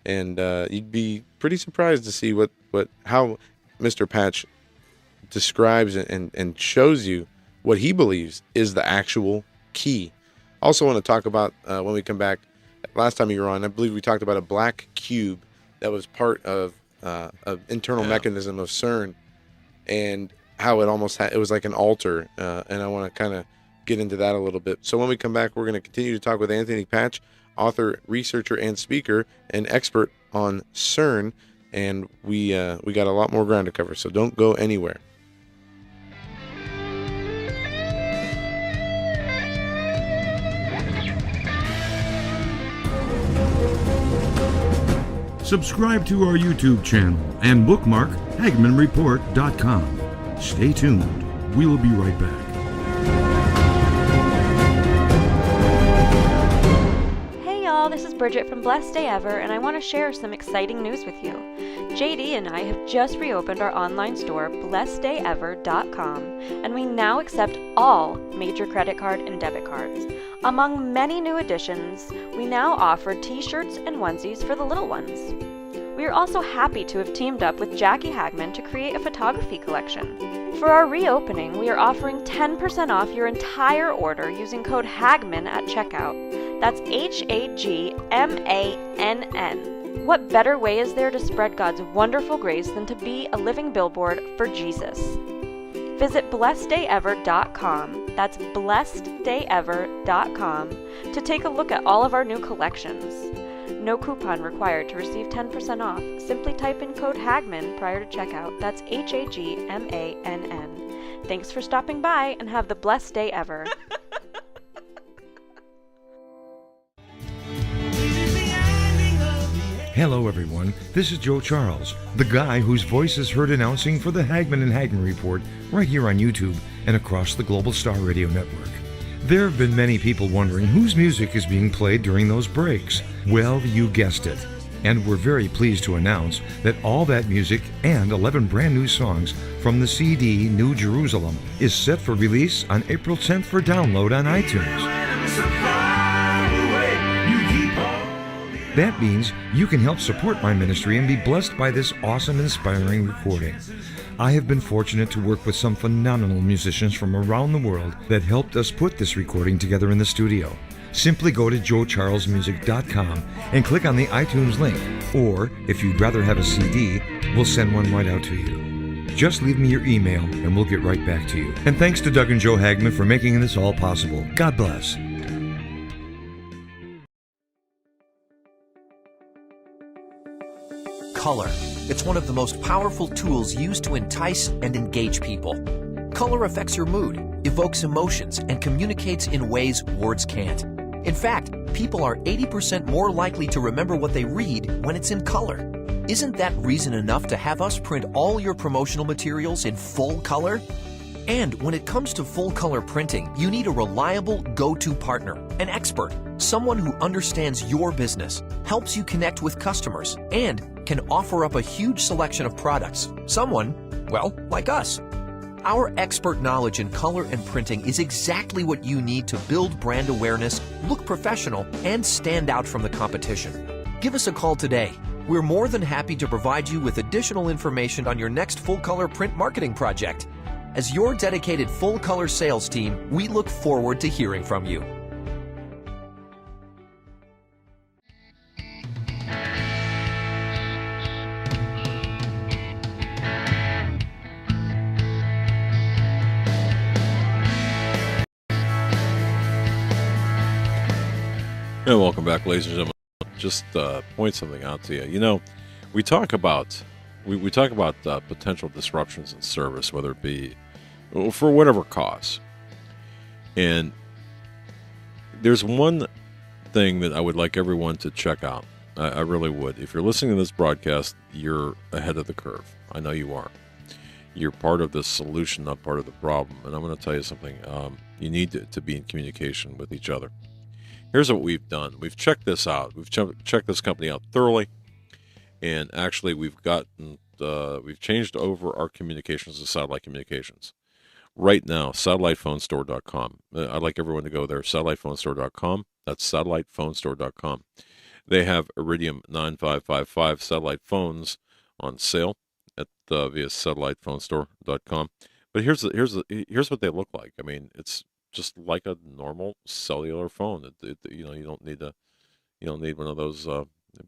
And you'd be pretty surprised to see how Mr. Patch describes and shows you what he believes is the actual key. Also want to talk about, when we come back, last time you were on, I believe we talked about a black cube that was part of an internal mechanism of CERN, and how it almost it was like an altar, and I want to kind of get into that a little bit. So when we come back, we're going to continue to talk with Anthony Patch, author, researcher, and speaker, and expert on CERN, and we got a lot more ground to cover, so don't go anywhere. Subscribe to our YouTube channel and bookmark HagmanReport.com. Stay tuned. We will be right back. This is Bridget from Blessed Day Ever, and I want to share some exciting news with you. JD and I have just reopened our online store, blesseddayever.com, and we now accept all major credit card and debit cards. Among many new additions, we now offer t-shirts and onesies for the little ones. We are also happy to have teamed up with Jackie Hagman to create a photography collection. For our reopening, we are offering 10% off your entire order using code HAGMAN at checkout. That's HAGMANN. What better way is there to spread God's wonderful grace than to be a living billboard for Jesus? Visit blesseddayever.com, that's blesseddayever.com, to take a look at all of our new collections. No coupon required to receive 10% off. Simply type in code HAGMAN prior to checkout. That's HAGMANN. Thanks for stopping by, and have the blessed day ever. Hello, everyone. This is Joe Charles, the guy whose voice is heard announcing for the Hagman and Hagman Report right here on YouTube and across the Global Star Radio Network. There have been many people wondering whose music is being played during those breaks. Well, you guessed it. And we're very pleased to announce that all that music and 11 brand new songs from the CD New Jerusalem is set for release on April 10th for download on iTunes. That means you can help support my ministry and be blessed by this awesome, inspiring recording. I have been fortunate to work with some phenomenal musicians from around the world that helped us put this recording together in the studio. Simply go to joecharlesmusic.com and click on the iTunes link, or if you'd rather have a CD, we'll send one right out to you. Just leave me your email and we'll get right back to you. And thanks to Doug and Joe Hagman for making this all possible. God bless. Color. It's one of the most powerful tools used to entice and engage people. Color affects your mood, evokes emotions, and communicates in ways words can't. In fact, people are 80% more likely to remember what they read when it's in color. Isn't that reason enough to have us print all your promotional materials in full color? And when it comes to full color printing, you need a reliable go-to partner, an expert, someone who understands your business, helps you connect with customers, and can offer up a huge selection of products. Someone, well, like us. Our expert knowledge in color and printing is exactly what you need to build brand awareness, look professional, and stand out from the competition. Give us a call today. We're more than happy to provide you with additional information on your next full-color print marketing project. As your dedicated full-color sales team, we look forward to hearing from you. And welcome back, ladies and gentlemen. Just point something out to you. You know, we talk about potential disruptions in service, whether it be for whatever cause. And there's one thing that I would like everyone to check out. I really would. If you're listening to this broadcast, you're ahead of the curve. I know you are. You're part of the solution, not part of the problem. And I'm going to tell you something. You need to be in communication with each other. Here's what we've done. We've checked this out. We've checked this company out thoroughly, and actually we've changed over our communications to satellite communications. Right now, satellitephonestore.com. I'd like everyone to go there, satellitephonestore.com. That's satellitephonestore.com. They have Iridium 9555 satellite phones on sale at via satellitephonestore.com. But here's what they look like. I mean, it's just like a normal cellular phone. You know, you don't need one of those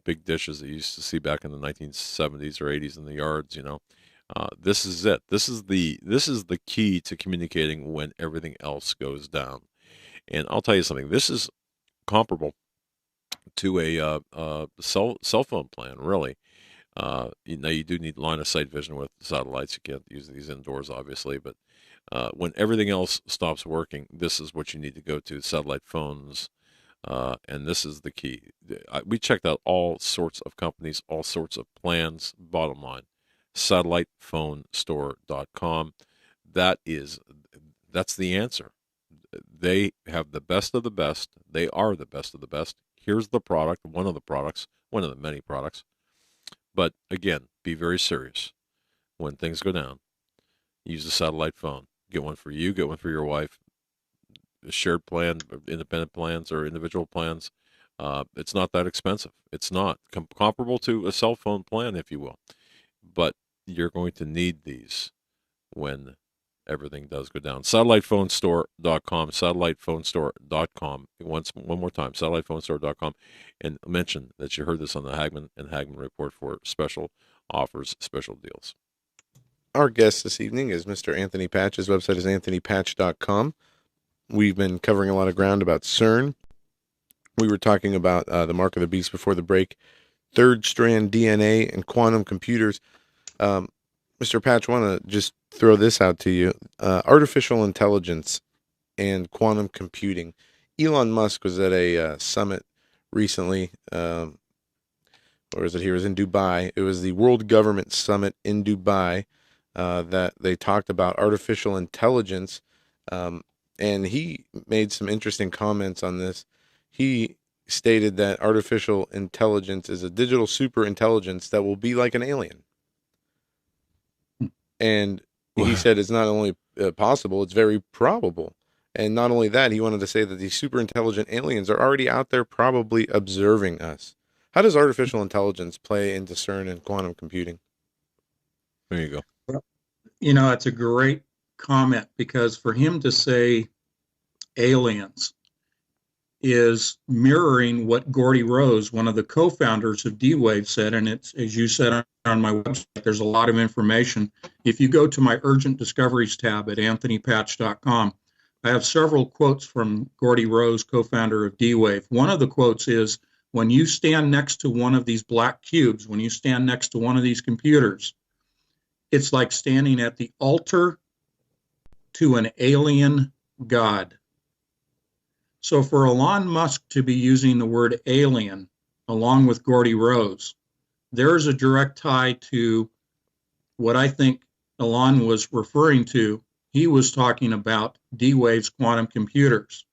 big dishes that you used to see back in the 1970s or 80s in the yards. You know, this is it. This is the key to communicating when everything else goes down. And I'll tell you something. This is comparable to a cell phone plan, really. You do need line of sight vision with satellites. You can't use these indoors, obviously, but when everything else stops working, this is what you need to go to, satellite phones, and this is the key. We checked out all sorts of companies, all sorts of plans. Bottom line, satellitephonestore.com. That's the answer. They have the best of the best. They are the best of the best. Here's the product, one of the many products. But again, be very serious. When things go down, use a satellite phone. Get one for you, get one for your wife. A shared plan, independent plans, or individual plans. It's not that expensive. It's not comparable to a cell phone plan, if you will. But you're going to need these when everything does go down. Satellitephonestore.com, satellitephonestore.com. One more time, satellitephonestore.com. And mention that you heard this on the Hagman and Hagman Report for special offers, special deals. Our guest this evening is Mr. Anthony Patch. His website is anthonypatch.com. We've been covering a lot of ground about CERN. We were talking about the mark of the beast before the break, third strand DNA and quantum computers. Mr. Patch, I want to just throw this out to you. Artificial intelligence and quantum computing. Elon Musk was at a summit recently. or is it here? It was in Dubai. It was the World Government Summit in Dubai that they talked about artificial intelligence. And he made some interesting comments on this. He stated that artificial intelligence is a digital super intelligence that will be like an alien. And he said it's not only possible, it's very probable. And not only that, he wanted to say that these super intelligent aliens are already out there probably observing us. How does artificial intelligence play into CERN and quantum computing? There you go. You know, it's a great comment, because for him to say aliens is mirroring what Gordy Rose, one of the co-founders of D-Wave, said. And it's, as you said on my website, there's a lot of information. If you go to my Urgent Discoveries tab at anthonypatch.com, I have several quotes from Gordy Rose, co-founder of D-Wave. One of the quotes is, when you stand next to one of these black cubes, when you stand next to one of these computers, it's like standing at the altar to an alien god. So for Elon Musk to be using the word alien along with Gordy Rose, there's a direct tie to what I think Elon was referring to. He was talking about D-Wave's quantum computers,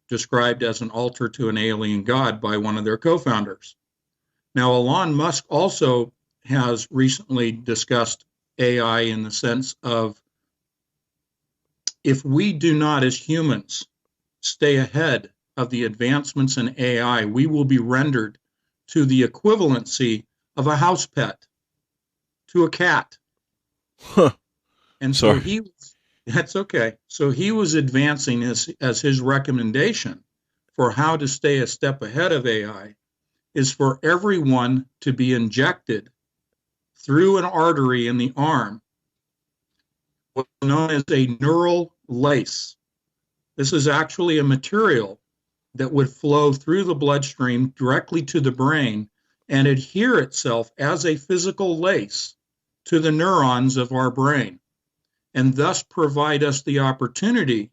described as an altar to an alien god by one of their co-founders. Now, Elon Musk also has recently discussed AI in the sense of, if we do not as humans stay ahead of the advancements in AI, we will be rendered to the equivalency of a house pet, to a cat. And so that's okay. So he was advancing as his recommendation for how to stay a step ahead of AI is for everyone to be injected through an artery in the arm, what's known as a neural lace. This is actually a material that would flow through the bloodstream directly to the brain and adhere itself as a physical lace to the neurons of our brain, and thus provide us the opportunity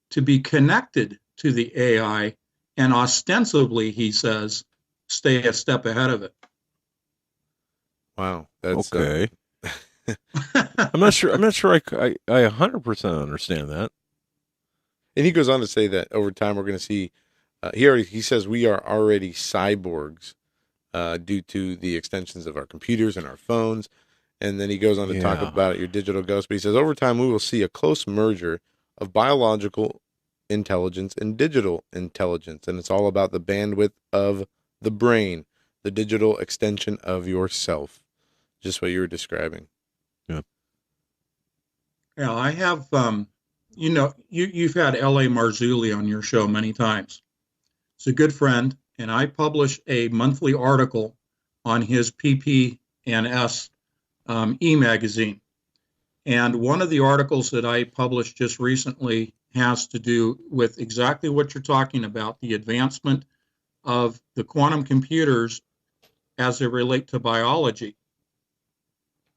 to be connected to the AI and ostensibly, he says, stay a step ahead of it. Wow, that's okay. I'm not sure I 100% understand that. And he goes on to say that over time we're going to see, he says we are already cyborgs due to the extensions of our computers and our phones. And then he goes on to talk about your digital ghost. But he says over time we will see a close merger of biological intelligence and digital intelligence. And it's all about the bandwidth of the brain, the digital extension of yourself. Just what you were describing. Yeah. Yeah, I have... you know, you've had L.A. Marzulli on your show many times. He's a good friend, and I publish a monthly article on his PP&S e-magazine. And one of the articles that I published just recently has to do with exactly what you're talking about, the advancement of the quantum computers as they relate to biology.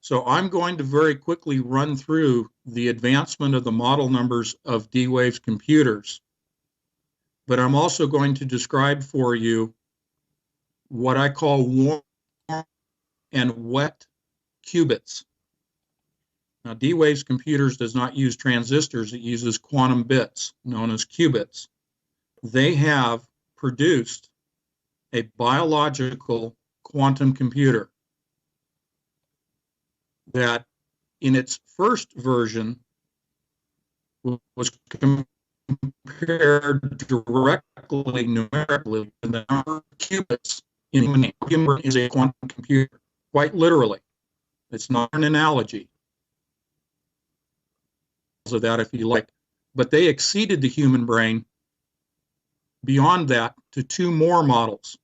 So I'm going to very quickly run through the advancement of the model numbers of D-Wave's computers. But I'm also going to describe for you what I call warm and wet qubits. Now, D-Wave's computers does not use transistors. It uses quantum bits, known as qubits. They have produced a biological quantum computer that in its first version was compared directly numerically to the number of qubits in human. Human is a quantum computer, quite literally. It's not an analogy. So that, if you like, but they exceeded the human brain beyond that to two more models.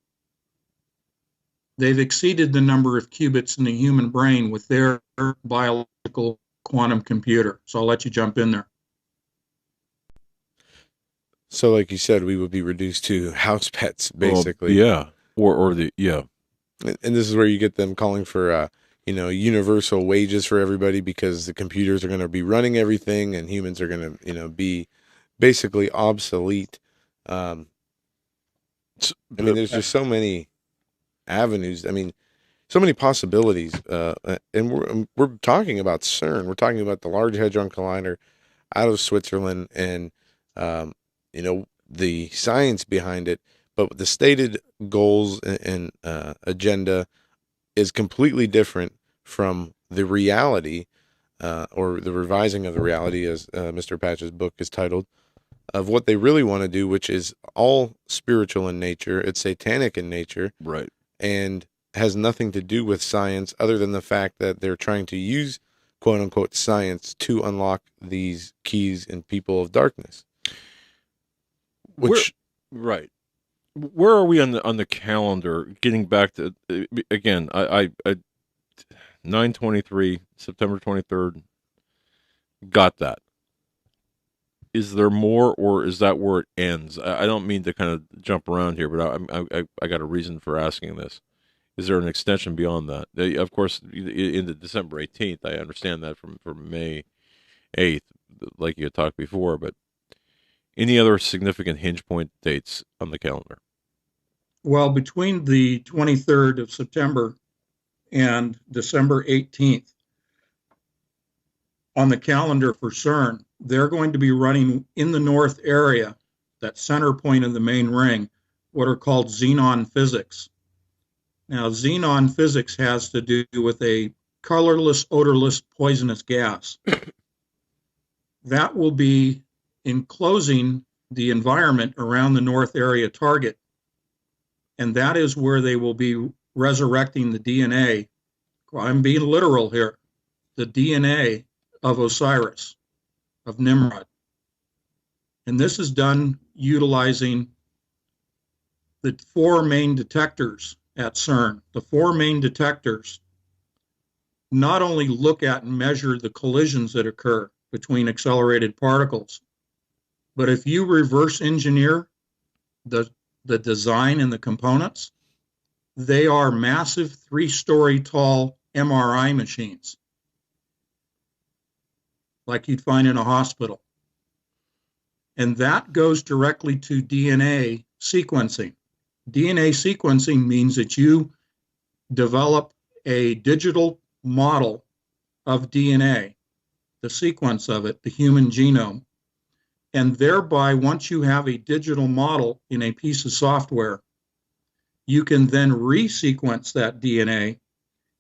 They've exceeded the number of qubits in the human brain with their biological quantum computer. So I'll let you jump in there. So like you said, we would be reduced to house pets, basically. Yeah. Or yeah. And this is where you get them calling for, universal wages for everybody, because the computers are going to be running everything and humans are going to, be basically obsolete. I mean, there's just so many avenues. I mean, so many possibilities. And we're talking about CERN. We're talking about the Large Hadron Collider out of Switzerland, and the science behind it. But the stated goals and agenda is completely different from the reality, or the revising of the reality, as Mr. Patch's book is titled, of what they really want to do, which is all spiritual in nature. It's satanic in nature. Right. And has nothing to do with science other than the fact that they're trying to use quote unquote science to unlock these keys in people of darkness. Which, right. Where are we on the calendar? Getting back to, again, I 9/23, September 23rd, got that. Is there more, or is that where it ends? I don't mean to kind of jump around here, but I got a reason for asking this. Is there an extension beyond that? Of course, into December 18th, I understand that from May 8th, like you had talked before, but any other significant hinge point dates on the calendar? Well, between the 23rd of September and December 18th, on the calendar for CERN, they're going to be running in the north area, that center point of the main ring, what are called xenon physics. Now, xenon physics has to do with a colorless, odorless, poisonous gas. That will be enclosing the environment around the north area target. And that is where they will be resurrecting the DNA. I'm being literal here. The DNA of Osiris, of Nimrod. And this is done utilizing the four main detectors at CERN. The four main detectors not only look at and measure the collisions that occur between accelerated particles, but if you reverse engineer the design and the components, they are massive 3-story tall MRI machines, like you'd find in a hospital. And that goes directly to DNA sequencing. DNA sequencing means that you develop a digital model of DNA, the sequence of it, the human genome. And thereby, once you have a digital model in a piece of software, you can then resequence that DNA,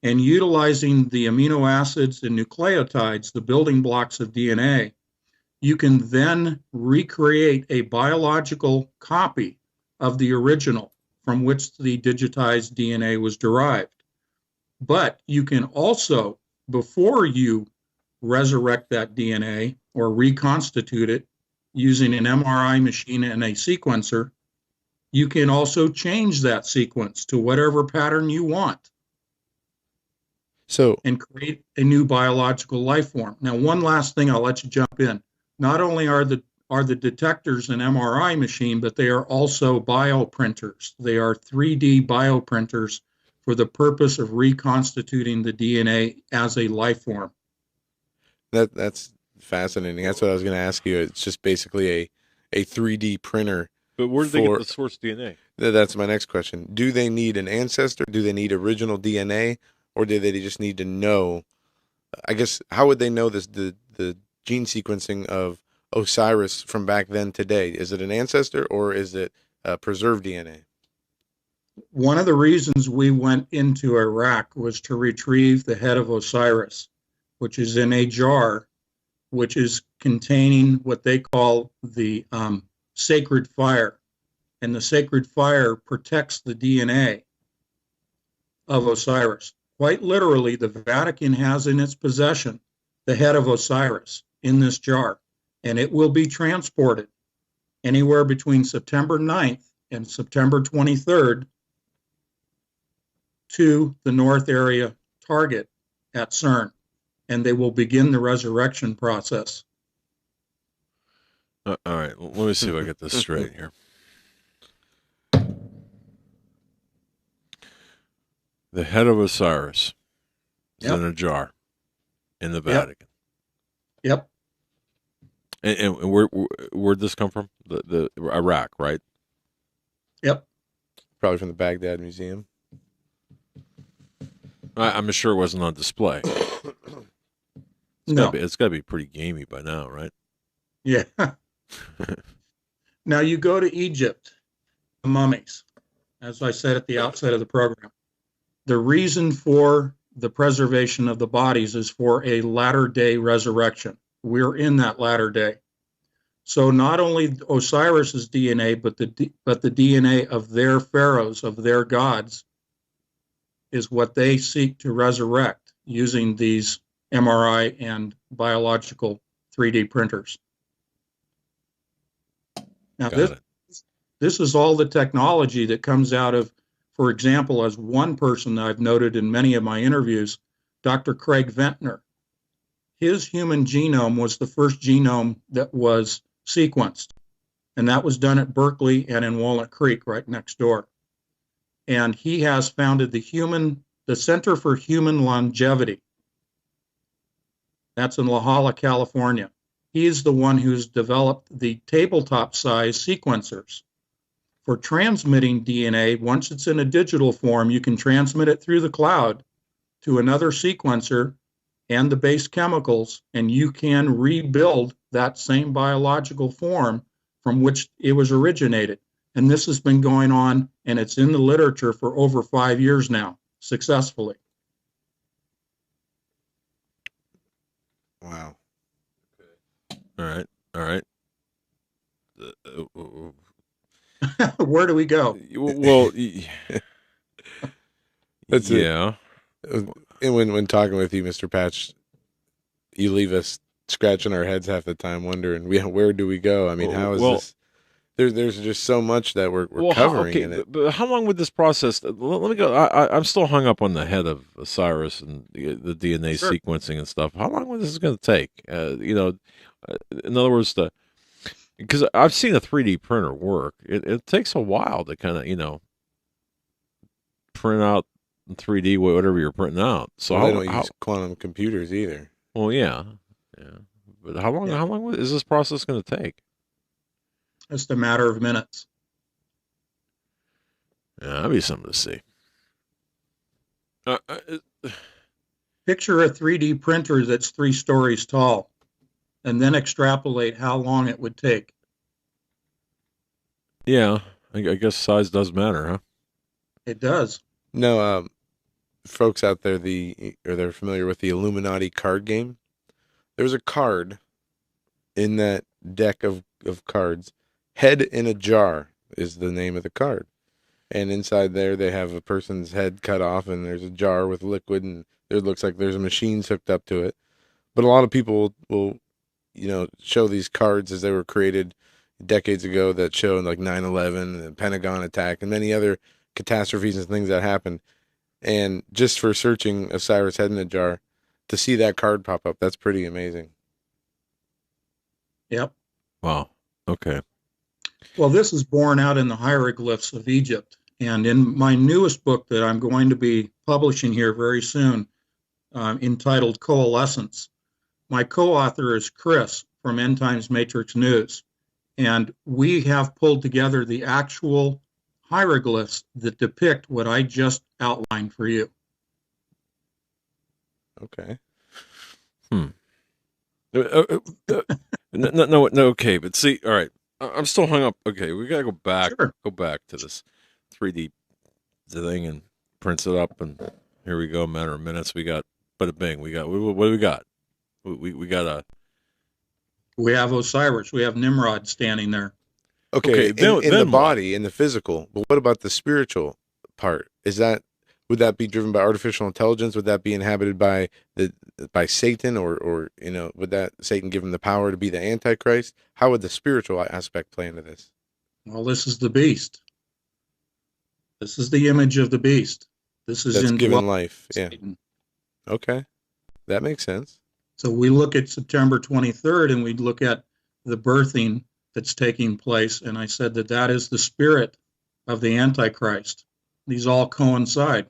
and utilizing the amino acids and nucleotides, the building blocks of DNA, you can then recreate a biological copy of the original from which the digitized DNA was derived. But you can also, before you resurrect that DNA or reconstitute it using an MRI machine and a sequencer, you can also change that sequence to whatever pattern you want. And create a new biological life form. Now, one last thing, I'll let you jump in. Not only are the detectors an MRI machine, but they are also bioprinters. They are 3D bioprinters for the purpose of reconstituting the DNA as a life form. That's fascinating. That's what I was going to ask you. It's just basically a 3D printer. But where do they get the source DNA? That's my next question. Do they need an ancestor? Do they need original DNA? Or do they just need to know? I guess, how would they know the gene sequencing of Osiris from back then today? Is it an ancestor, or is it preserved DNA? One of the reasons we went into Iraq was to retrieve the head of Osiris, which is in a jar, which is containing what they call the sacred fire. And the sacred fire protects the DNA of Osiris. Quite literally, the Vatican has in its possession the head of Osiris in this jar, and it will be transported anywhere between September 9th and September 23rd to the North Area target at CERN, and they will begin the resurrection process. All right, let me see if I get this straight here. The head of Osiris is in a jar in the Vatican. Yep. And where'd this come from? The Iraq, right? Yep. Probably from the Baghdad Museum. I'm sure it wasn't on display. No. It's got to be pretty gamey by now, right? Yeah. Now you go to Egypt, the mummies, as I said at the outset of the program. The reason for the preservation of the bodies is for a latter-day resurrection. We're in that latter day. So not only Osiris's DNA, but the DNA of their pharaohs, of their gods, is what they seek to resurrect using these MRI and biological 3D printers. Now, this is all the technology that comes out of, for example, as one person that I've noted in many of my interviews, Dr. Craig Ventnor. His human genome was the first genome that was sequenced, and that was done at Berkeley and in Walnut Creek right next door. And he has founded the Center for Human Longevity. That's in La Jolla, California. He's the one who's developed the tabletop size sequencers for transmitting DNA. Once it's in a digital form, you can transmit it through the cloud to another sequencer and the base chemicals, and you can rebuild that same biological form from which it was originated. And this has been going on, and it's in the literature for over 5 years now, successfully. Wow. All right. Where do we go? Well, that's yeah. And when talking with you, Mr. Patch, you leave us scratching our heads half the time, wondering where do we go? I mean, how is this? There's just so much that we're covering in it. But how long would this process? Let me go. I'm still hung up on the head of Osiris and the DNA sequencing and stuff. How long was this going to take? In other words, because I've seen a 3D printer work. It takes a while to kind of print out in 3D whatever you're printing out. So I don't use quantum computers either. Well, yeah. But how long is this process going to take? Just a matter of minutes. Yeah, that'd be something to see. Picture a 3D printer that's 3 stories tall, and then extrapolate how long it would take. Yeah, I guess size does matter, huh? It does. No, folks out there, they're familiar with the Illuminati card game. There's a card in that deck of cards. Head in a jar is the name of the card. And inside there, they have a person's head cut off, and there's a jar with liquid, and it looks like there's a machine hooked up to it. But a lot of people will show these cards as they were created decades ago that show like 9/11, the Pentagon attack, and many other catastrophes and things that happened. And just for searching Osiris head in a jar, to see that card pop up, that's pretty amazing. Yep. Wow. Okay. Well, this is borne out in the hieroglyphs of Egypt. And in my newest book that I'm going to be publishing here very soon, entitled Coalescence, my co-author is Chris from End Times Matrix News. And we have pulled together the actual hieroglyphs that depict what I just outlined for you. Okay. No, okay, but see, all right, I'm still hung up. Okay, we gotta go back, go back to this 3D thing and prints it up, and here we go. Matter of minutes, we got, bada bing, we got. What do we got? We got a. We have Osiris. We have Nimrod standing there. Okay, in the body, in the physical. But what about the spiritual part? Would that be driven by artificial intelligence? Would that be inhabited by Satan, or would that Satan give him the power to be the Antichrist? How would the spiritual aspect play into this? Well, this is the beast. This is the image of the beast. That's given life. Satan. Yeah. Okay, that makes sense. So we look at September 23rd, and we look at the birthing that's taking place, and I said that is the spirit of the Antichrist. These all coincide.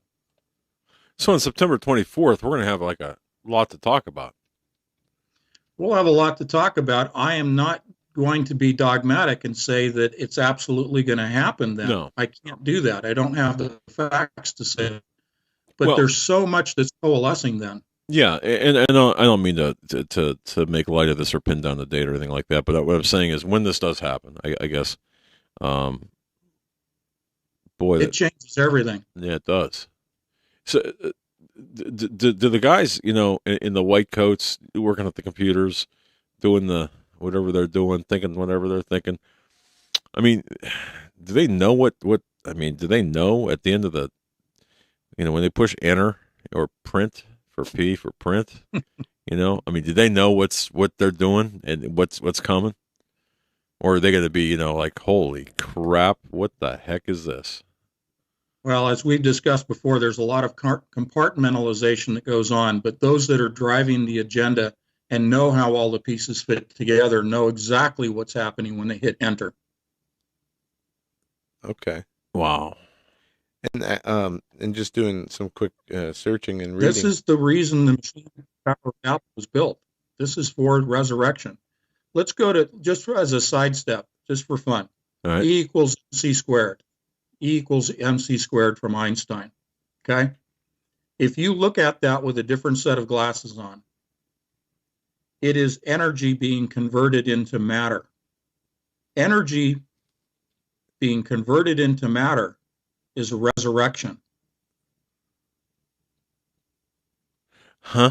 So on September 24th, we're going to have like a lot to talk about. We'll have a lot to talk about. I am not going to be dogmatic and say that it's absolutely going to happen then. No. I can't do that. I don't have the facts to say that. But there's so much that's coalescing then. Yeah, and I don't mean to make light of this or pin down the date or anything like that, but what I'm saying is when this does happen, I guess, boy, it changes everything. Yeah, it does. So, do the guys, in the white coats, working at the computers, doing the whatever they're doing, thinking whatever they're thinking? I mean, do they know what? I mean, do they know at the end of the, when they push enter or print for P for print? I mean, do they know what they're doing and what's coming, or are they going to be, like, holy crap, what the heck is this? Well, as we've discussed before, there's a lot of compartmentalization that goes on, but those that are driving the agenda and know how all the pieces fit together know exactly what's happening when they hit enter. Okay. Wow. And just doing some quick searching and reading. This is the reason the machine power out was built. This is for resurrection. Let's go to, just as a sidestep, just for fun. All right. E equals MC squared. E equals MC squared from Einstein. Okay? If you look at that with a different set of glasses on, it is energy being converted into matter. Energy being converted into matter is a resurrection. Huh?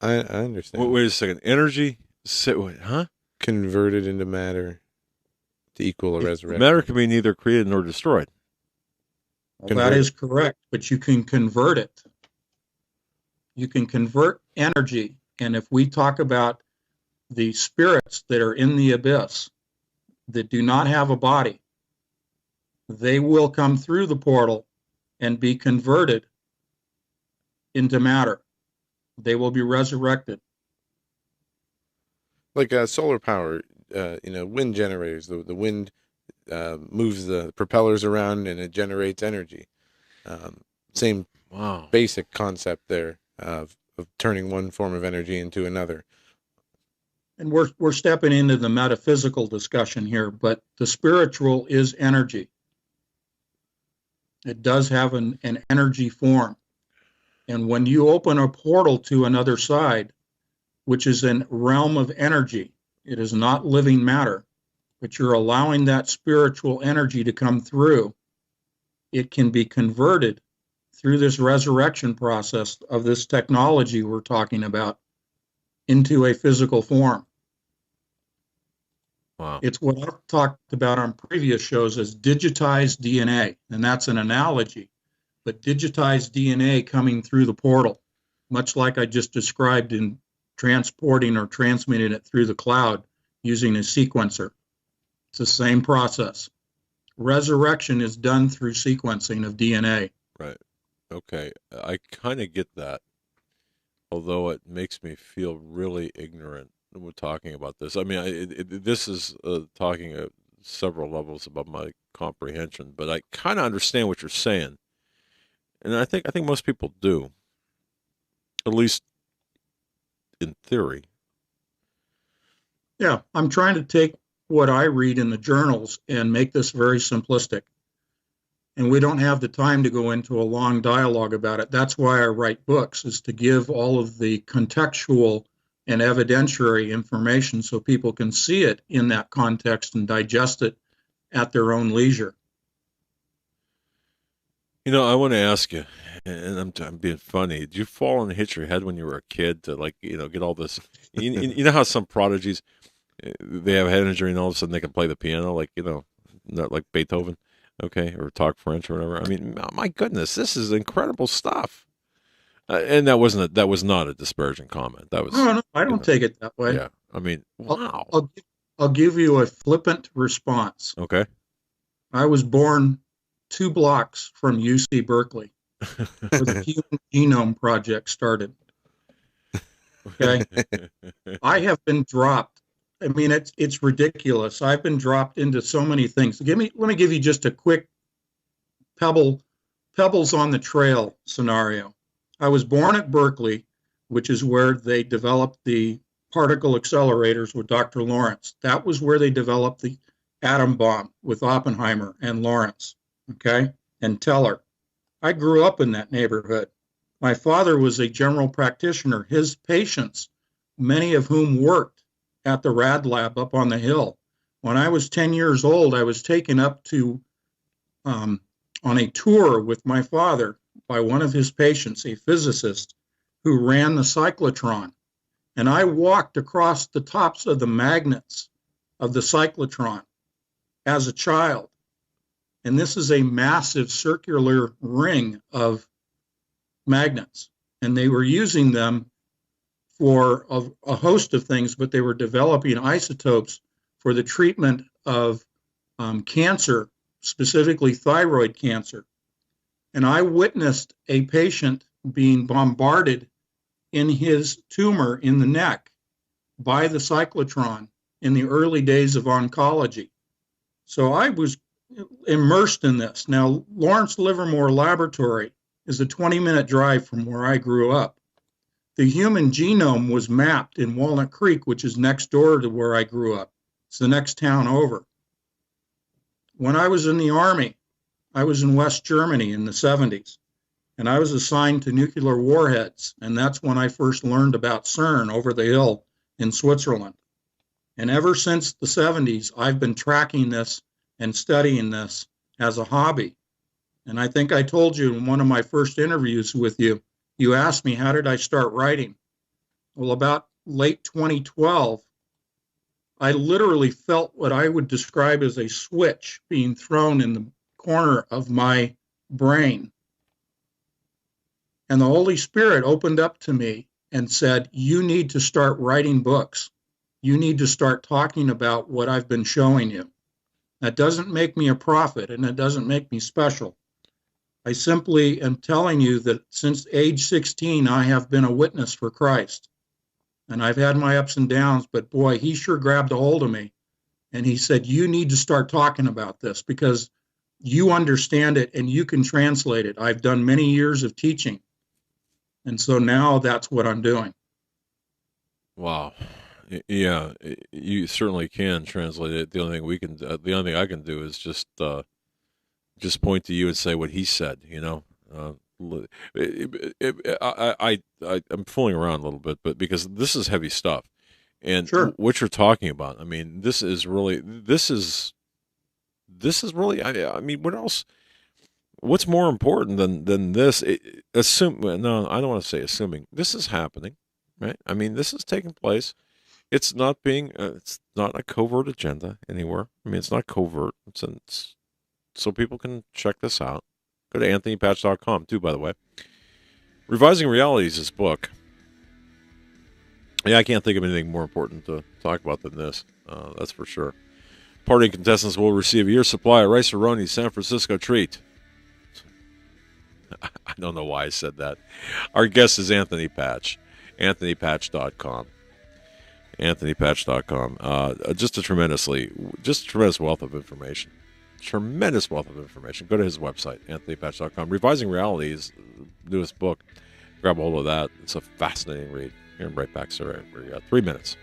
I understand. Wait a second. Energy, huh? Converted into matter to equal a resurrection. Matter can be neither created nor destroyed. Well, that is correct, but you can convert it. You can convert energy, and if we talk about the spirits that are in the abyss that do not have a body, they will come through the portal and be converted into matter. They will be resurrected. Like solar power, wind generators. The wind moves the propellers around and it generates energy. Same basic concept there of turning one form of energy into another. And we're stepping into the metaphysical discussion here, but the spiritual is energy. It does have an energy form. And when you open a portal to another side, which is a realm of energy, it is not living matter, but you're allowing that spiritual energy to come through, it can be converted through this resurrection process of this technology we're talking about into a physical form. Wow. It's what I've talked about on previous shows as digitized DNA, and that's an analogy, but digitized DNA coming through the portal, much like I just described in transporting or transmitting it through the cloud using a sequencer. It's the same process. Resurrection is done through sequencing of DNA. Right. Okay. I kind of get that, although it makes me feel really ignorant when we're talking about this. I mean, this is talking at several levels above my comprehension, but I kind of understand what you're saying, and I think most people do, at least in theory. Yeah, I'm trying to take what I read in the journals and make this very simplistic. And we don't have the time to go into a long dialogue about it. That's why I write books, is to give all of the contextual and evidentiary information so people can see it in that context and digest it at their own leisure. I want to ask you, and I'm being funny. Did you fall and hit your head when you were a kid to get all this? You know how some prodigies, they have head injury and all of a sudden they can play the piano, not like Beethoven, okay, or talk French or whatever. I mean, my goodness, this is incredible stuff. And that was not a disparaging comment. That was. No, I don't take it that way. Yeah, I mean, wow. I'll give you a flippant response. Okay. I was born 2 blocks from UC Berkeley, where the Human Genome Project started. Okay, I have been dropped. I mean, it's ridiculous. I've been dropped into so many things. Let me give you just a quick pebbles on the trail scenario. I was born at Berkeley, which is where they developed the particle accelerators with Dr. Lawrence. That was where they developed the atom bomb with Oppenheimer and Lawrence, okay, and Teller. I grew up in that neighborhood. My father was a general practitioner. His patients, many of whom worked at the Rad Lab up on the hill. When I was 10 years old, I was taken up to on a tour with my father by one of his patients, a physicist who ran the cyclotron. And I walked across the tops of the magnets of the cyclotron as a child. And this is a massive circular ring of magnets. And they were using them for a host of things, but they were developing isotopes for the treatment of cancer, specifically thyroid cancer. And I witnessed a patient being bombarded in his tumor in the neck by the cyclotron in the early days of oncology. So I was immersed in this. Now, Lawrence Livermore Laboratory is a 20-minute drive from where I grew up. The human genome was mapped in Walnut Creek, which is next door to where I grew up. It's the next town over. When I was in the Army, I was in West Germany in the 70s, and I was assigned to nuclear warheads, and that's when I first learned about CERN over the hill in Switzerland. And ever since the 70s, I've been tracking this and studying this as a hobby. And I think I told you in one of my first interviews with you, you asked me, how did I start writing? Well, about late 2012, I literally felt what I would describe as a switch being thrown in the corner of my brain. And the Holy Spirit opened up to me and said, you need to start writing books. You need to start talking about what I've been showing you. That doesn't make me a prophet, and it doesn't make me special. I simply am telling you that since age 16, I have been a witness for Christ. And I've had my ups and downs, but boy, he sure grabbed a hold of me. And he said, you need to start talking about this because you understand it and you can translate it. I've done many years of teaching. And so now that's what I'm doing. Wow. Yeah, you certainly can translate it. The only thing I can do is just point to you and say what he said, you know. I'm fooling around a little bit, but because this is heavy stuff, and sure. What you're talking about, I mean, this is really. I mean, what else? What's more important than this? No, I don't want to say assuming. This is happening, right? I mean, this is taking place. It's not it's not a covert agenda anywhere. I mean, it's not covert. It's so people can check this out. Go to anthonypatch.com, too, by the way. Revising Reality is his book. Yeah, I can't think of anything more important to talk about than this. That's for sure. Party contestants will receive a year's supply of Rice-A-Roni San Francisco treat. I don't know why I said that. Our guest is Anthony Patch. anthonypatch.com. anthonypatch.com. Just a tremendous wealth of information. Tremendous wealth of information. Go to his website, anthonypatch.com. Revising Reality is the newest book. Grab a hold of that. It's a fascinating read. Here, I'm right back, sir. We got 3 minutes.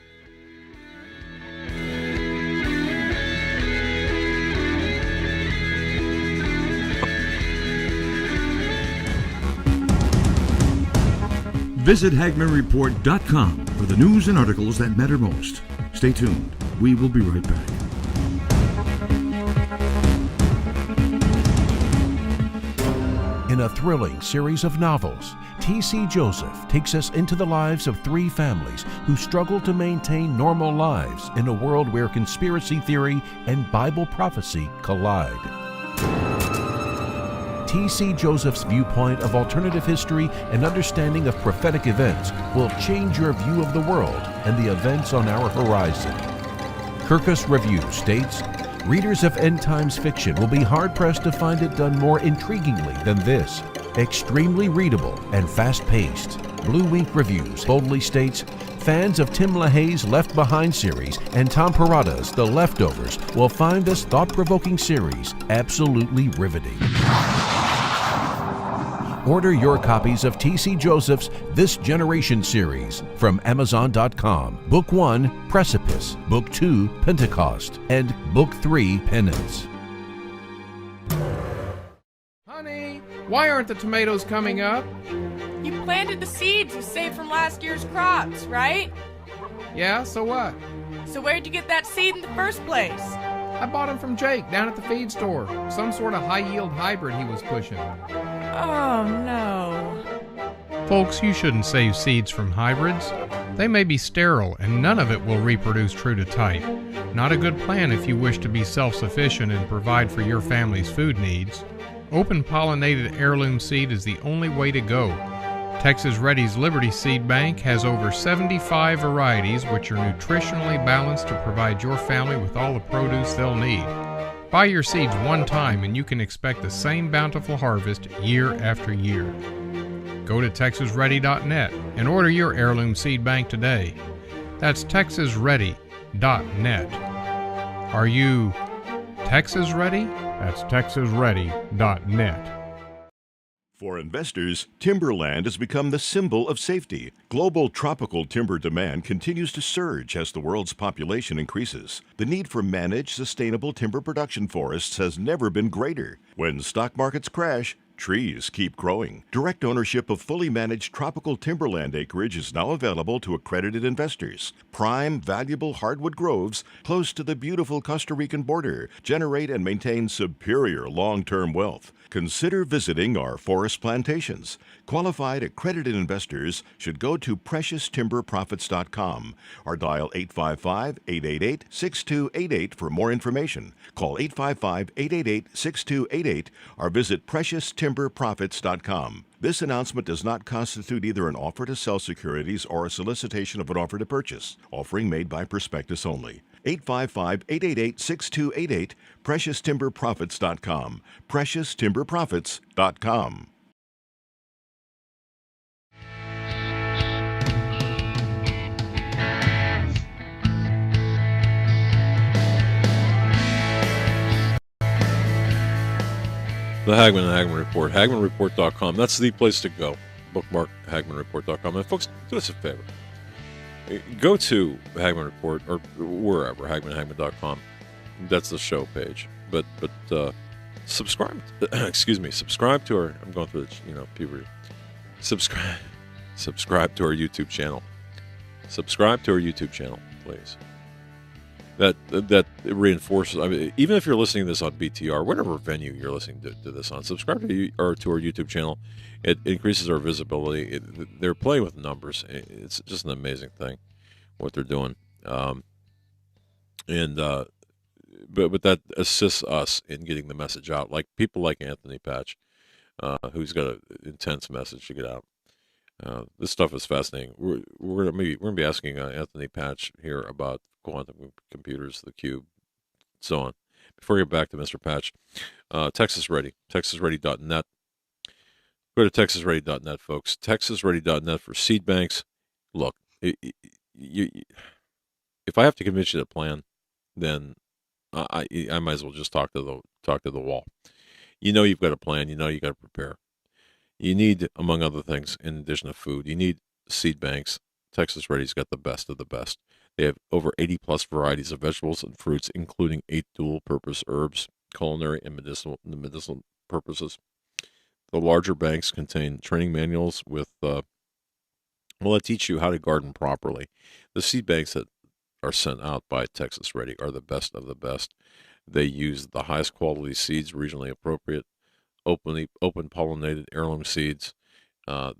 Visit HagmannReport.com for the news and articles that matter most. Stay tuned. We will be right back. In a thrilling series of novels, T.C. Joseph takes us into the lives of 3 families who struggle to maintain normal lives in a world where conspiracy theory and Bible prophecy collide. T.C. Joseph's viewpoint of alternative history and understanding of prophetic events will change your view of the world and the events on our horizon. Kirkus Review states, readers of end times fiction will be hard-pressed to find it done more intriguingly than this. Extremely readable and fast-paced. Blue Wink Reviews boldly states, fans of Tim LaHaye's Left Behind series and Tom Perrotta's The Leftovers will find this thought-provoking series absolutely riveting. Order your copies of T.C. Joseph's This Generation series from Amazon.com. Book 1, Precipice. Book 2, Pentecost. And Book 3, Penance. Honey, Why aren't the tomatoes coming up? You planted the seeds you saved from last year's crops, right? Yeah, so what? So where'd you get that seed in the first place? I bought them from Jake down at the feed store. Some sort of high-yield hybrid he was pushing. Oh, no. Folks, you shouldn't save seeds from hybrids. They may be sterile, and none of it will reproduce true to type. Not a good plan if you wish to be self-sufficient and provide for your family's food needs. Open pollinated heirloom seed is the only way to go. Texas Ready's Liberty Seed Bank has over 75 varieties which are nutritionally balanced to provide your family with all the produce they'll need. Buy your seeds one time and you can expect the same bountiful harvest year after year. Go to TexasReady.net and order your heirloom seed bank today. That's TexasReady.net. Are you Texas Ready? That's TexasReady.net. For investors, timberland has become the symbol of safety. Global tropical timber demand continues to surge as the world's population increases. The need for managed, sustainable timber production forests has never been greater. When stock markets crash, trees keep growing. Direct ownership of fully managed tropical timberland acreage is now available to accredited investors. Prime, valuable hardwood groves close to the beautiful Costa Rican border generate and maintain superior long-term wealth. Consider visiting our forest plantations. Qualified accredited investors should go to PreciousTimberProfits.com or dial 855-888-6288 for more information. Call 855-888-6288 or visit PreciousTimberProfits.com. This announcement does not constitute either an offer to sell securities or a solicitation of an offer to purchase. Offering made by prospectus only. 855-888-6288, PreciousTimberProfits.com. PreciousTimberProfits.com. The Hagman and Hagman Report, HagmanReport.com. That's the place to go. Bookmark HagmanReport.com. And folks, do us a favor. Go to Hagman Report or wherever, HagmanHagman.com. That's the show page. But subscribe. Excuse me. Subscribe to our. I'm going through the puberty. Subscribe to our YouTube channel. Subscribe to our YouTube channel, please. That reinforces. I mean, even if you're listening to this on BTR, whatever venue you're listening to this on, subscribe to our YouTube channel. It increases our visibility. They're playing with numbers. It's just an amazing thing what they're doing. But that assists us in getting the message out. Like people like Anthony Patch, who's got an intense message to get out. This stuff is fascinating. We're gonna be asking Anthony Patch here about quantum computers, the cube, so on. Before we get back to Mr. Patch, Texas Ready, TexasReady.net. Go to TexasReady.net, folks. TexasReady.net for seed banks. Look, if I have to convince you to plan, then I might as well just talk to the wall. You know you've got a plan. You know you got to prepare. You need, among other things, in addition to food, you need seed banks. Texas Ready's got the best of the best. They have over 80 plus varieties of vegetables and fruits, including 8 dual-purpose herbs, culinary and medicinal purposes. The larger banks contain training manuals with, that teach you how to garden properly. The seed banks that are sent out by Texas Ready are the best of the best. They use the highest quality seeds, regionally appropriate, open pollinated heirloom seeds.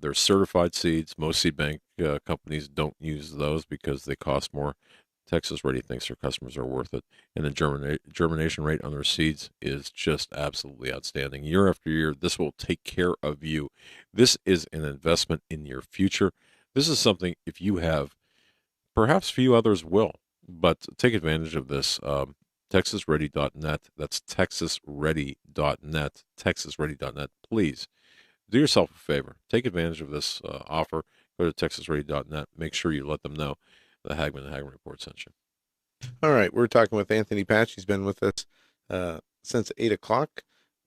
They're certified seeds. Most seed bank companies don't use those because they cost more. Texas Ready thinks their customers are worth it. And the germination rate on their seeds is just absolutely outstanding. Year after year, this will take care of you. This is an investment in your future. This is something, if you have, perhaps few others will, but take advantage of this. TexasReady.net. That's TexasReady.net. TexasReady.net. Please do yourself a favor. Take advantage of this offer. Go to TexasReady.net. Make sure you let them know the Hagman and Hagman Report sent you. All right. We're talking with Anthony Patch. He's been with us since 8 o'clock,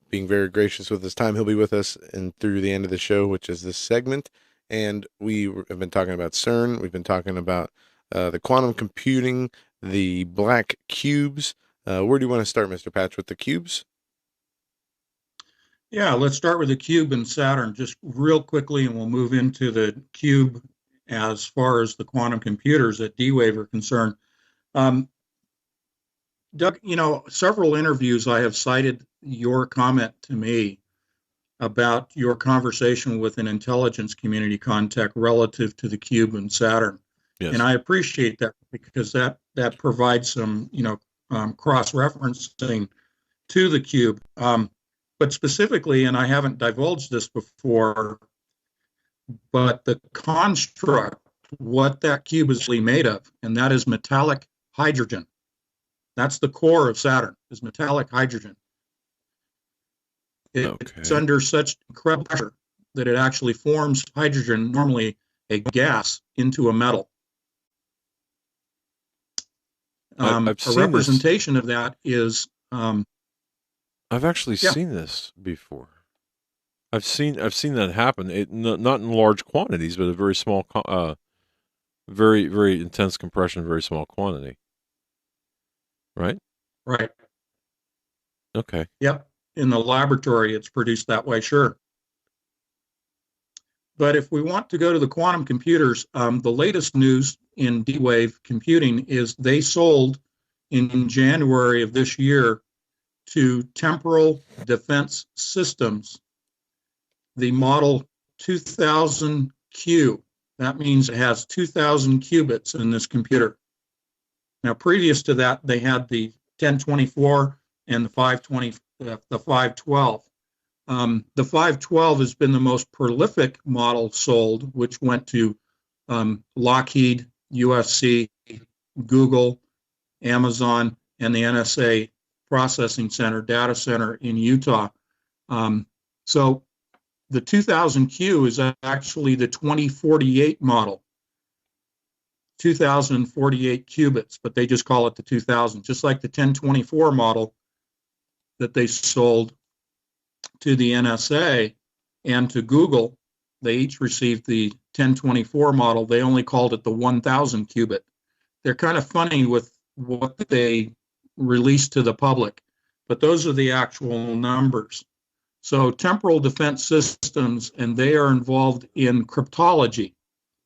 being very gracious with his time. He'll be with us and through the end of the show, which is this segment. And we have been talking about CERN. We've been talking about the quantum computing, the black cubes. Where do you want to start, Mr. Patch, with the cubes? Yeah, let's start with the cube and Saturn just real quickly, and we'll move into the cube as far as the quantum computers at D-Wave are concerned. Doug, several interviews I have cited your comment to me about your conversation with an intelligence community contact relative to the cube and Saturn. Yes. And I appreciate that because that provides some, cross-referencing to the cube. But specifically, and I haven't divulged this before, but the construct, what that cube is really made of, and that is metallic hydrogen. That's the core of Saturn, is metallic hydrogen. It's under such incredible pressure that it actually forms hydrogen, normally a gas, into a metal. I've a seen representation of that is. I've actually seen this before. I've seen that happen. Not in large quantities, but a very small, very very intense compression, very small quantity. Right. Right. Okay. Yep. In the laboratory, it's produced that way. Sure. But if we want to go to the quantum computers, the latest news in D-Wave computing is they sold in January of this year to Temporal Defense Systems the model 2000Q. That means it has 2000 qubits in this computer. Now, previous to that, they had the 1024 and the 520, the 512. The 512 has been the most prolific model sold, which went to Lockheed, USC, Google, Amazon, and the NSA Processing Center, data center in Utah. So the 2000Q is actually the 2048 model, 2048 qubits, but they just call it the 2000, just like the 1024 model that they sold to the NSA and to Google. They each received the 1024 model. They only called it the 1000 qubit. They're kind of funny with what they released to the public, but those are the actual numbers. So Temporal Defense Systems, and they are involved in cryptology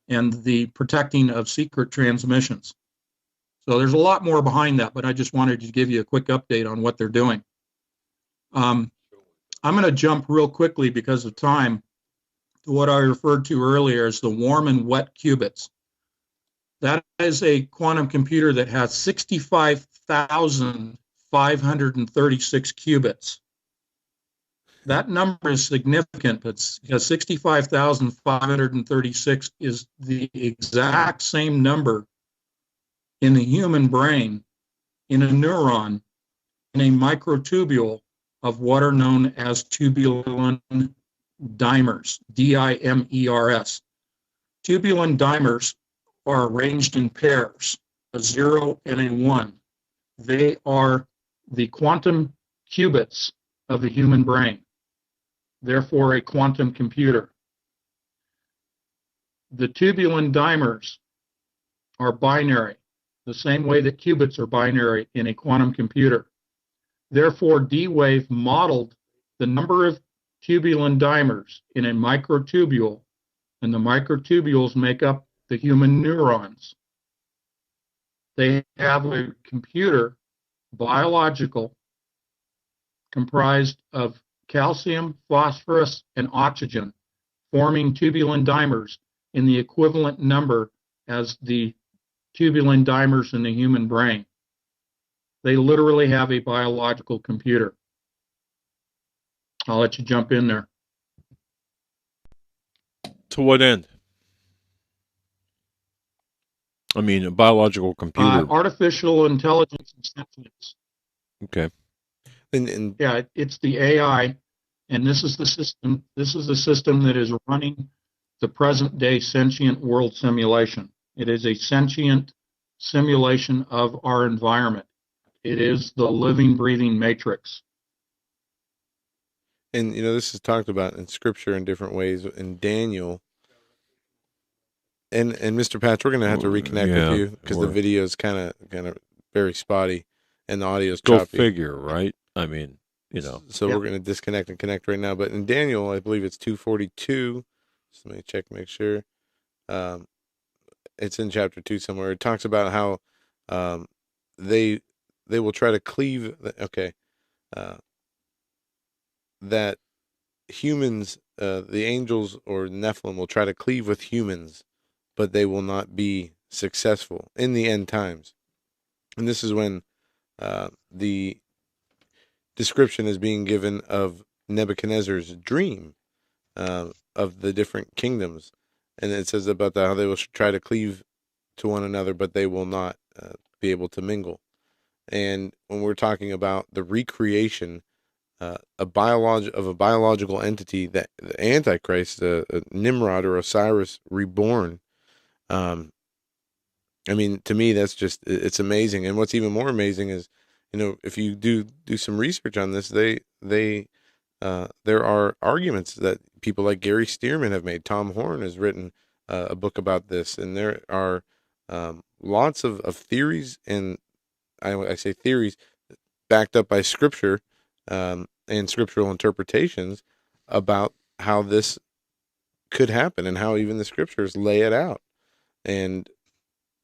and the protecting of secret transmissions. So there's a lot more behind that, but I just wanted to give you a quick update on what they're doing. I'm going to jump real quickly because of time to what I referred to earlier as the warm and wet qubits. That is a quantum computer that has 65,536 qubits. That number is significant because 65,536 is the exact same number in the human brain, in a neuron, in a microtubule of what are known as tubulin dimers, D-I-M-E-R-S. Tubulin dimers are arranged in pairs, a 0 and a 1. They are the quantum qubits of the human brain, therefore a quantum computer. The tubulin dimers are binary, the same way that qubits are binary in a quantum computer. Therefore, D-Wave modeled the number of tubulin dimers in a microtubule, and the microtubules make up the human neurons. They have a computer, biological, comprised of calcium, phosphorus, and oxygen, forming tubulin dimers in the equivalent number as the tubulin dimers in the human brain. They literally have a biological computer. I'll let you jump in there. To what end? I mean, a biological computer. Artificial intelligence and sentience. Okay. And yeah, it's the AI, and this is the system. This is the system that is running the present-day sentient world simulation. It is a sentient simulation of our environment. It is the living, breathing matrix. And this is talked about in Scripture in different ways. In Daniel, and Mr. Patch, we're gonna have to reconnect with you because the video is kind of very spotty and the audio is choppy. Go figure, right? I mean, So we're going to disconnect and connect right now. But in Daniel, I believe it's 242. So let me check, make sure. It's in chapter 2 somewhere. It talks about how they will try to cleave. Okay, that humans, the angels or Nephilim, will try to cleave with humans, but they will not be successful in the end times. And this is when the description is being given of Nebuchadnezzar's dream of the different kingdoms. And it says about how they will try to cleave to one another, but they will not be able to mingle. And when we're talking about the recreation of a biological entity, that the Antichrist, Nimrod or Osiris reborn, I mean, to me, that's just, it's amazing. And what's even more amazing is, if you do some research on this, there are arguments that people like Gary Stearman have made. Tom Horn has written a book about this, and there are lots of theories, and I say theories backed up by scripture and scriptural interpretations about how this could happen and how even the scriptures lay it out. And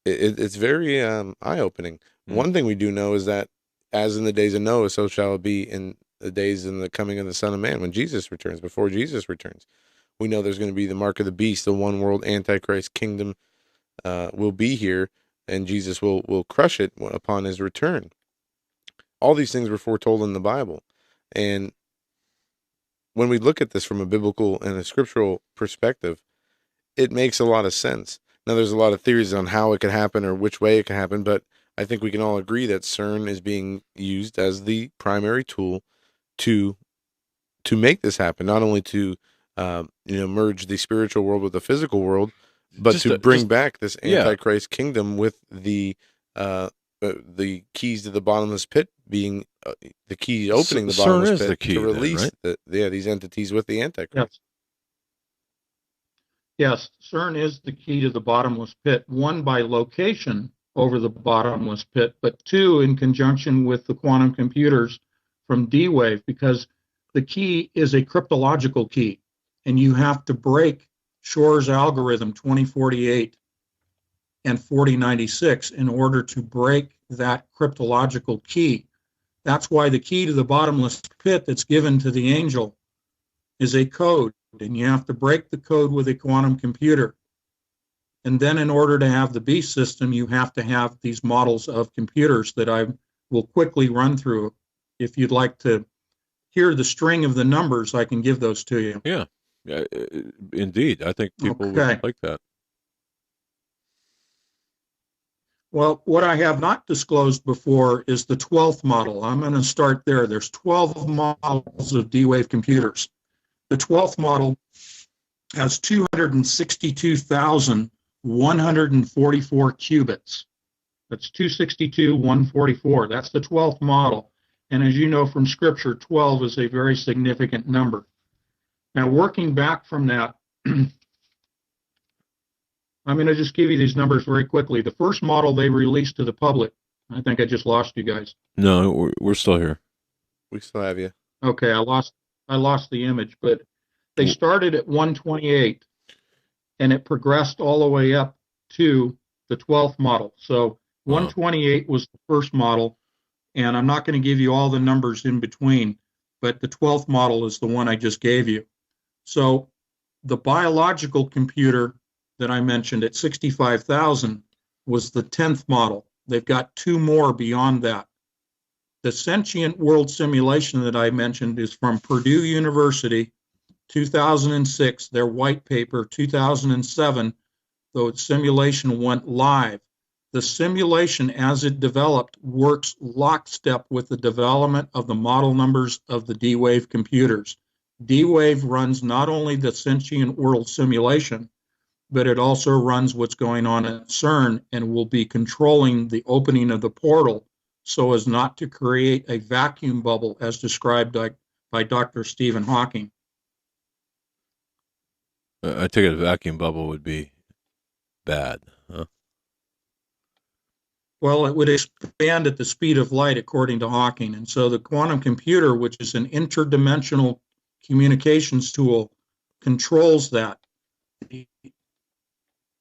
it's very eye-opening. One thing we do know is that as in the days of Noah, so shall it be in the days in the coming of the Son of Man, when Jesus returns, before Jesus returns. We know there's going to be the mark of the beast, the one world Antichrist kingdom will be here, and Jesus will crush it upon his return. All these things were foretold in the Bible. And when we look at this from a biblical and a scriptural perspective, it makes a lot of sense. Now, there's a lot of theories on how it could happen or which way it could happen, but I think we can all agree that CERN is being used as the primary tool to make this happen. Not only to merge the spiritual world with the physical world, but to bring back this Antichrist kingdom with the keys to the bottomless pit being the key opening the bottomless pit to release these entities with the Antichrist. Yes, CERN is the key to the bottomless pit, one, by location over the bottomless pit, but two, in conjunction with the quantum computers from D-Wave, because the key is a cryptological key, and you have to break Shor's algorithm 2048 and 4096 in order to break that cryptological key. That's why the key to the bottomless pit that's given to the angel is a code, and you have to break the code with a quantum computer. And then in order to have the beast system, you have to have these models of computers that I will quickly run through. If you'd like to hear the string of the numbers, I can give those to you. Yeah, indeed. I think people would like that. Well, what I have not disclosed before is the 12th model. I'm going to start there. There's 12 models of D-Wave computers. The 12th model has 262,144 qubits. That's 262,144. That's the 12th model. And as you know from Scripture, 12 is a very significant number. Now, working back from that, I'm going to just give you these numbers very quickly. The first model they released to the public, I think I just lost you guys. No, we're still here. We still have you. Okay, I lost the image, but they started at 128, and it progressed all the way up to the 12th model. So 128 was the first model, and I'm not going to give you all the numbers in between, but the 12th model is the one I just gave you. So the biological computer that I mentioned at 65,000 was the 10th model. They've got two more beyond that. The sentient world simulation that I mentioned is from Purdue University, 2006, their white paper, 2007, though its simulation went live. The simulation, as it developed, works lockstep with the development of the model numbers of the D-Wave computers. D-Wave runs not only the sentient world simulation, but it also runs what's going on at CERN and will be controlling the opening of the portal so as not to create a vacuum bubble as described by Dr. Stephen Hawking. I take it a vacuum bubble would be bad, huh? Well, it would expand at the speed of light, according to Hawking. And so the quantum computer, which is an interdimensional communications tool, controls that. The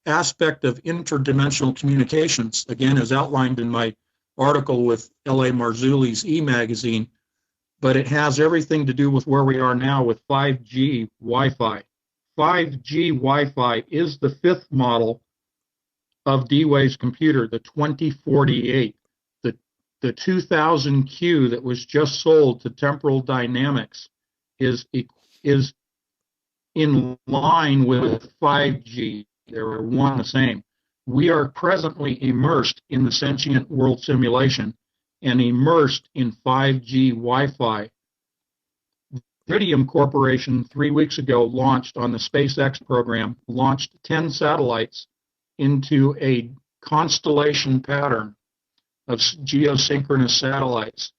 aspect of interdimensional communications, again, is outlined in my article with L.A. Marzulli's e-magazine, but it has everything to do with where we are now with 5G Wi-Fi. 5G Wi-Fi is the fifth model of D-Wave's computer, the 2048. The 2000Q that was just sold to Temporal Dynamics is in line with 5G. They're one the same. We are presently immersed in the sentient world simulation and immersed in 5G Wi-Fi. Iridium Corporation 3 weeks ago launched on the SpaceX program, launched 10 satellites into a constellation pattern of geosynchronous satellites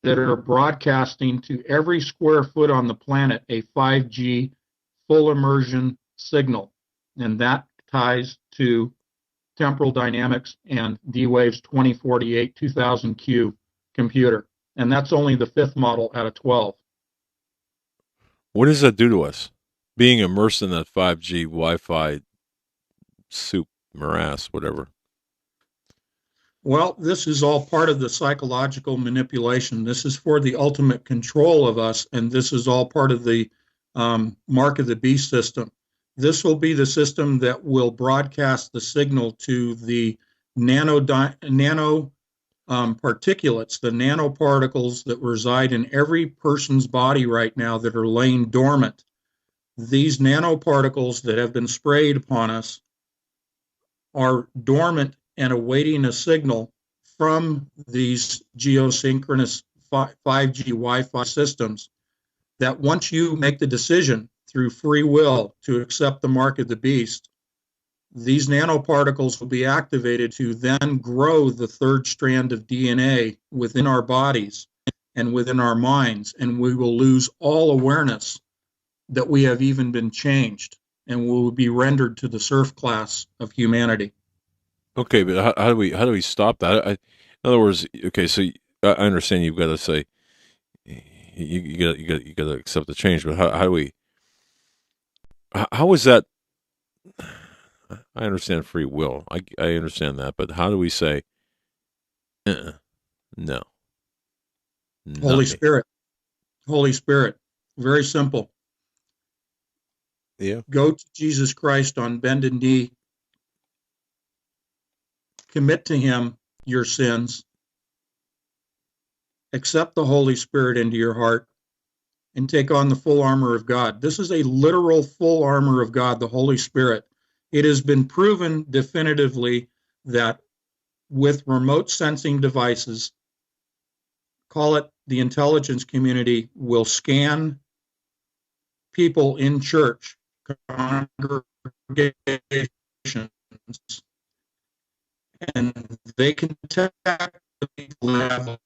that are broadcasting to every square foot on the planet a 5G full immersion signal. And that ties to Temporal Dynamics and D-Wave's 2048 2000Q computer. And that's only the fifth model out of 12. What does that do to us? Being immersed in that 5G Wi-Fi soup, morass, whatever. Well, this is all part of the psychological manipulation. This is for the ultimate control of us, and this is all part of the mark of the beast system. This will be the system that will broadcast the signal to the nano particulates, the nanoparticles that reside in every person's body right now that are laying dormant. These nanoparticles that have been sprayed upon us are dormant and awaiting a signal from these geosynchronous 5G Wi-Fi systems that once you make the decision through free will to accept the mark of the beast, these nanoparticles will be activated to then grow the third strand of DNA within our bodies and within our minds, and we will lose all awareness that we have even been changed, and we will be rendered to the serf class of humanity. Okay, but how do we stop that? In other words, okay, so I understand you've got to say you got to accept the change, but how do we? How is that? I understand free will. I understand that, but how do we say no? Holy Spirit. Holy Spirit. Very simple. Yeah. Go to Jesus Christ on bended knee. Commit to him your sins. Accept the Holy Spirit into your heart and take on the full armor of God. This is a literal full armor of God, the Holy Spirit. It has been proven definitively that with remote sensing devices, call it the intelligence community, will scan people in church, congregations, and they can detect the people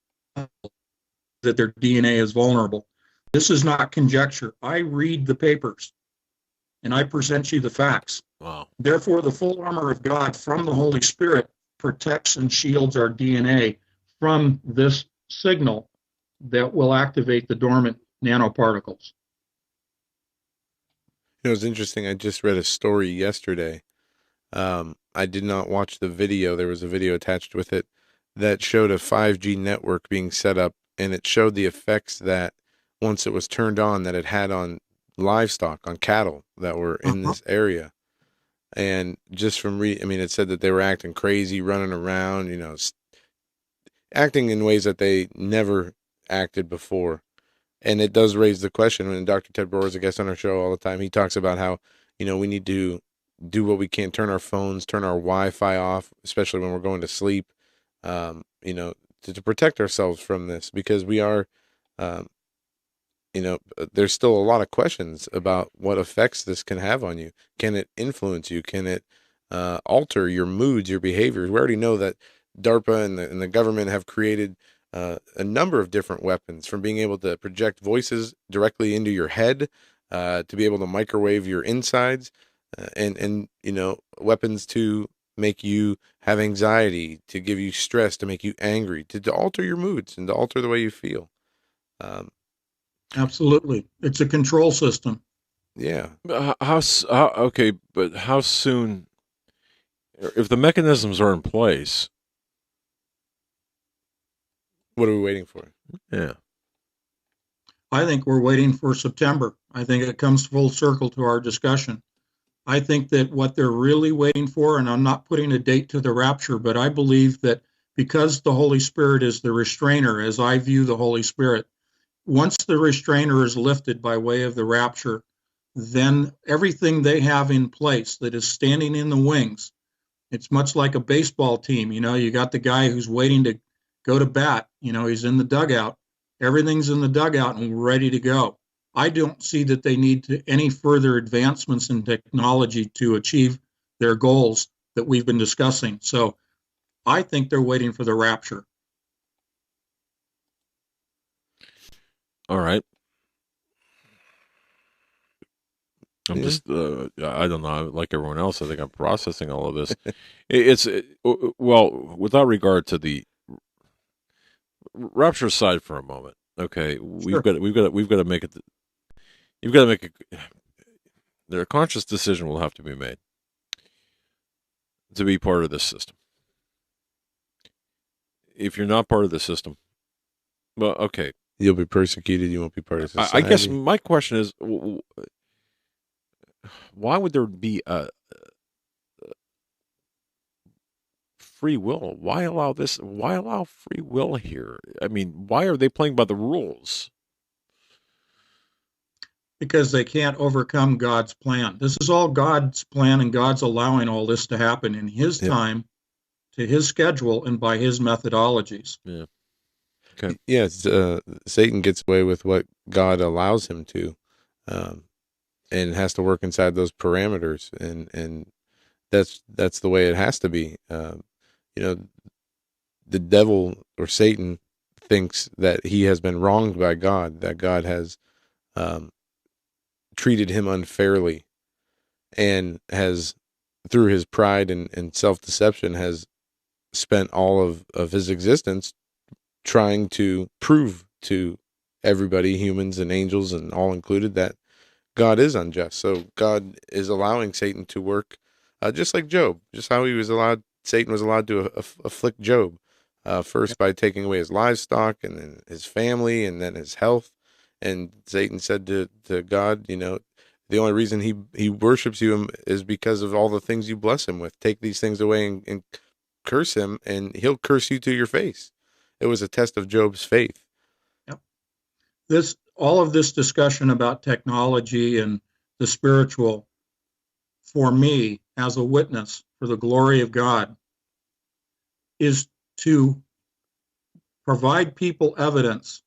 that their DNA is vulnerable. This is not conjecture. I read the papers, and I present you the facts. Wow. Therefore, the full armor of God from the Holy Spirit protects and shields our DNA from this signal that will activate the dormant nanoparticles. It was interesting. I just read a story yesterday. I did not watch the video. There was a video attached with it that showed a 5G network being set up, and it showed the effects that once it was turned on that it had on livestock, on cattle that were in this area. And just from it said that they were acting crazy, running around, acting in ways that they never acted before. And it does raise the question, and Dr. Ted Broer is a guest on our show all the time. He talks about how, we need to do what we can, turn our phones, turn our Wi-Fi off, especially when we're going to sleep, to protect ourselves from this, because we are, there's still a lot of questions about what effects this can have on you. Can it influence you? Can it alter your moods, your behaviors? We already know that DARPA and the government have created a number of different weapons, from being able to project voices directly into your head, to be able to microwave your insides, and weapons to make you have anxiety, to give you stress, to make you angry, to alter your moods and to alter the way you feel. Absolutely. It's a control system. Yeah. But okay, but how soon, if the mechanisms are in place, what are we waiting for? Yeah. I think we're waiting for September. I think it comes full circle to our discussion. I think that what they're really waiting for, and I'm not putting a date to the rapture, but I believe that because the Holy Spirit is the restrainer, as I view the Holy Spirit, once the restrainer is lifted by way of the rapture, then everything they have in place that is standing in the wings, it's much like a baseball team. You got the guy who's waiting to go to bat. He's in the dugout. Everything's in the dugout and ready to go. I don't see that they need any further advancements in technology to achieve their goals that we've been discussing. So I think they're waiting for the rapture. All right. I'm just, I don't know, like everyone else, I think I'm processing all of this. Well, without regard to the rapture aside for a moment, okay, we've got to make it, you've got to make a conscious decision will have to be made to be part of this system. If you're not part of the system, well, okay. You'll be persecuted, you won't be part of society. I guess my question is, why would there be a free will? Why allow this? Why allow free will here? I mean, why are they playing by the rules? Because they can't overcome God's plan. This is all God's plan, and God's allowing all this to happen in His time, to His schedule, and by His methodologies. Yeah. Okay. Yes, Satan gets away with what God allows him to, and has to work inside those parameters, and that's the way it has to be. The devil or Satan thinks that he has been wronged by God, that God has treated him unfairly, and has, through his pride and self-deception, has spent all of his existence trying to prove to everybody, humans and angels and all included, that God is unjust. So God is allowing Satan to work, just like Job, just how Satan was allowed to afflict Job, first by taking away his livestock, and then his family, and then his health. And Satan said to God, the only reason he worships you is because of all the things you bless him with. Take these things away and curse him, and he'll curse you to your face. It was a test of Job's faith. Yep. All of this discussion about technology and the spiritual, for me, as a witness for the glory of God, is to provide people evidence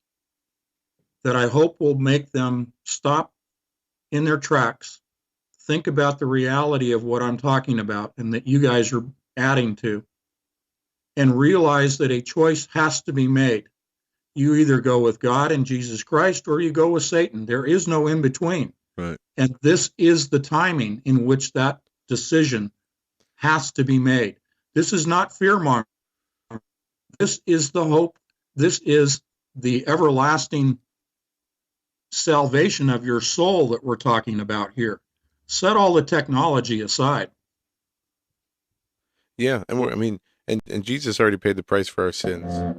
that I hope will make them stop in their tracks, think about the reality of what I'm talking about and that you guys are adding to, and realize that a choice has to be made. You either go with God and Jesus Christ, or you go with Satan. There is no in between. Right. And this is the timing in which that decision has to be made. This is not fear-mongering. This is the hope. This is the everlasting salvation of your soul that we're talking about here. Set all the technology aside. Yeah, and Jesus already paid the price for our sins.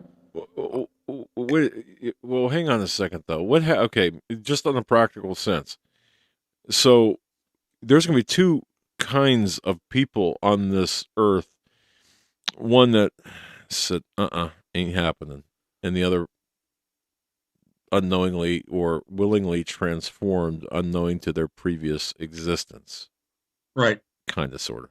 Well, hang on a second though. Okay, just on a practical sense. So there's going to be two kinds of people on this earth. One that said, ain't happening. And the other unknowingly or willingly transformed, unknowing to their previous existence. Right. Kind of, sort of.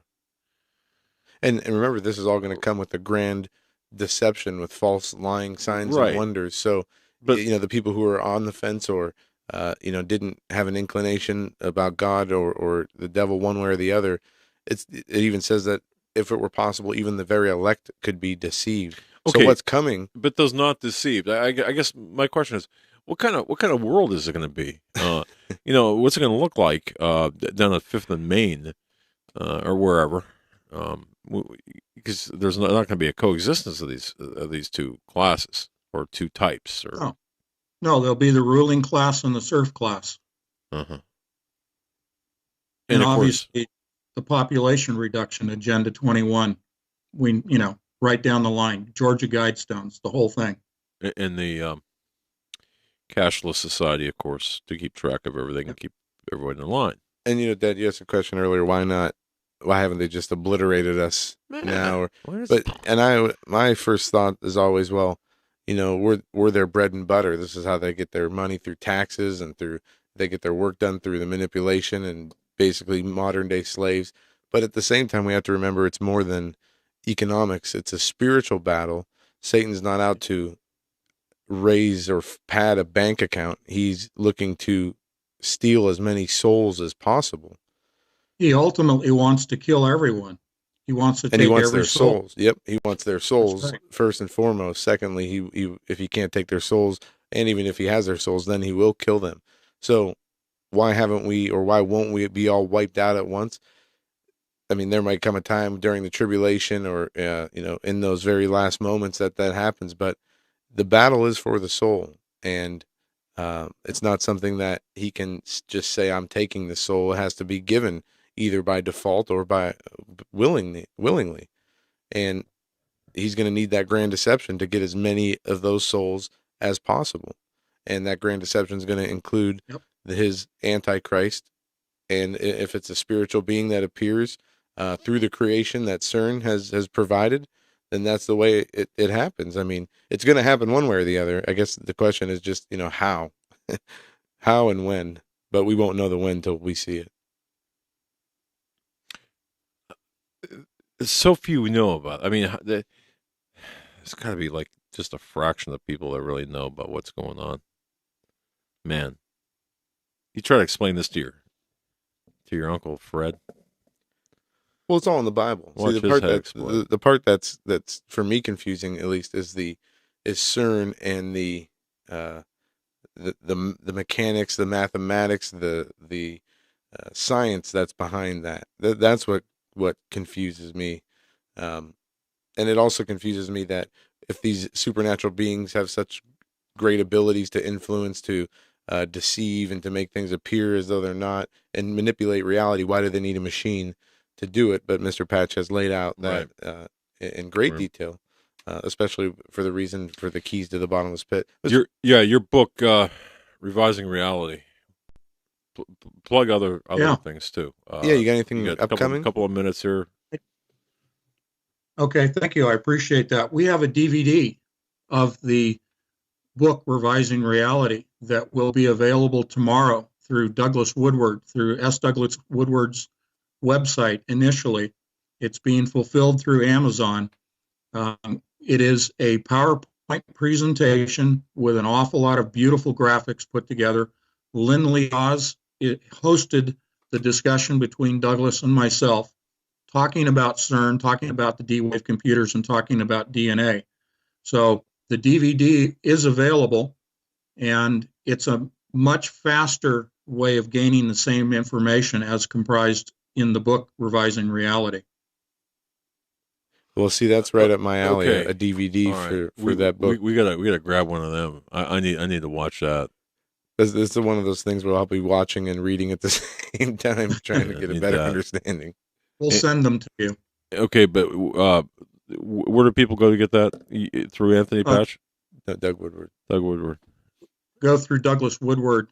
And remember, this is all going to come with a grand deception, with false lying signs and wonders. So, but the people who are on the fence, or didn't have an inclination about God or the devil one way or the other, it even says that if it were possible, even the very elect could be deceived. Okay. So what's coming? But those not deceived. I guess my question is, what kind of world is it going to be? What's it going to look like down at 5th and Main, or wherever? because there's not going to be a coexistence of these two classes or two types, or No, there'll be the ruling class and the serf class. uh-huh. And of obviously, course, the population reduction, Agenda 21, right down the line, Georgia Guidestones, the whole thing. in the cashless society, of course, to keep track of everything and keep everyone in line. And Dad, you asked a question earlier. Why haven't they just obliterated us now? My first thought is always, well, we're their bread and butter. This is how they get their money, through taxes, and they get their work done through the manipulation and basically modern day slaves. But at the same time, we have to remember it's more than economics. It's a spiritual battle. Satan's not out to raise or pad a bank account. He's looking to steal as many souls as possible. He ultimately wants to kill everyone. He wants to take every soul. Souls. Yep, he wants their souls right. first and foremost. Secondly, he if he can't take their souls, and even if he has their souls, then he will kill them. So why won't we be all wiped out at once? I mean, there might come a time during the tribulation, or in those very last moments that happens. But the battle is for the soul, and it's not something that he can just say, "I'm taking the soul." It has to be given either by default or by willingly. And he's going to need that grand deception to get as many of those souls as possible. And that grand deception is going to include his antichrist. And if it's a spiritual being that appears through the creation that CERN has provided, then that's the way it happens. I mean, it's going to happen one way or the other. I guess the question is just, how, how and when, but we won't know the when till we see it. So few know about it. I mean, it's got to be like just a fraction of people that really know about what's going on. Man, you try to explain this to your Uncle Fred. Well, it's all in the Bible. See, the part that's for me confusing, at least, is CERN and the mechanics, the mathematics, the science that's behind that. That's what confuses me. And it also confuses me that if these supernatural beings have such great abilities to influence, to deceive, and to make things appear as though they're not, and manipulate reality, why do they need a machine to do it? But Mr. Patch has laid out that in great detail, especially for the keys to the bottomless pit. Your book, Revising Reality. Plug other things too. You got anything you got upcoming? Couple of minutes here. Okay, thank you. I appreciate that. We have a DVD of the book Revising Reality that will be available tomorrow through Douglas Woodward, through S. Douglas Woodward's website initially. It's being fulfilled through Amazon. It is a PowerPoint presentation with an awful lot of beautiful graphics put together. Lynn Lee Oz hosted the discussion between Douglas and myself, talking about CERN, talking about the D-Wave computers, and talking about DNA. So the DVD is available, and it's a much faster way of gaining the same information as comprised in the book Revising Reality. Well, see, that's right up my alley. Okay. A DVD for that book. We gotta grab one of them. I need to watch that. This is one of those things where I'll be watching and reading at the same time, trying to get a better understanding. We'll send them to you. Okay, but where do people go to get that? Through Anthony Patch? Doug Woodward. Doug Woodward. Go through Douglas Woodward.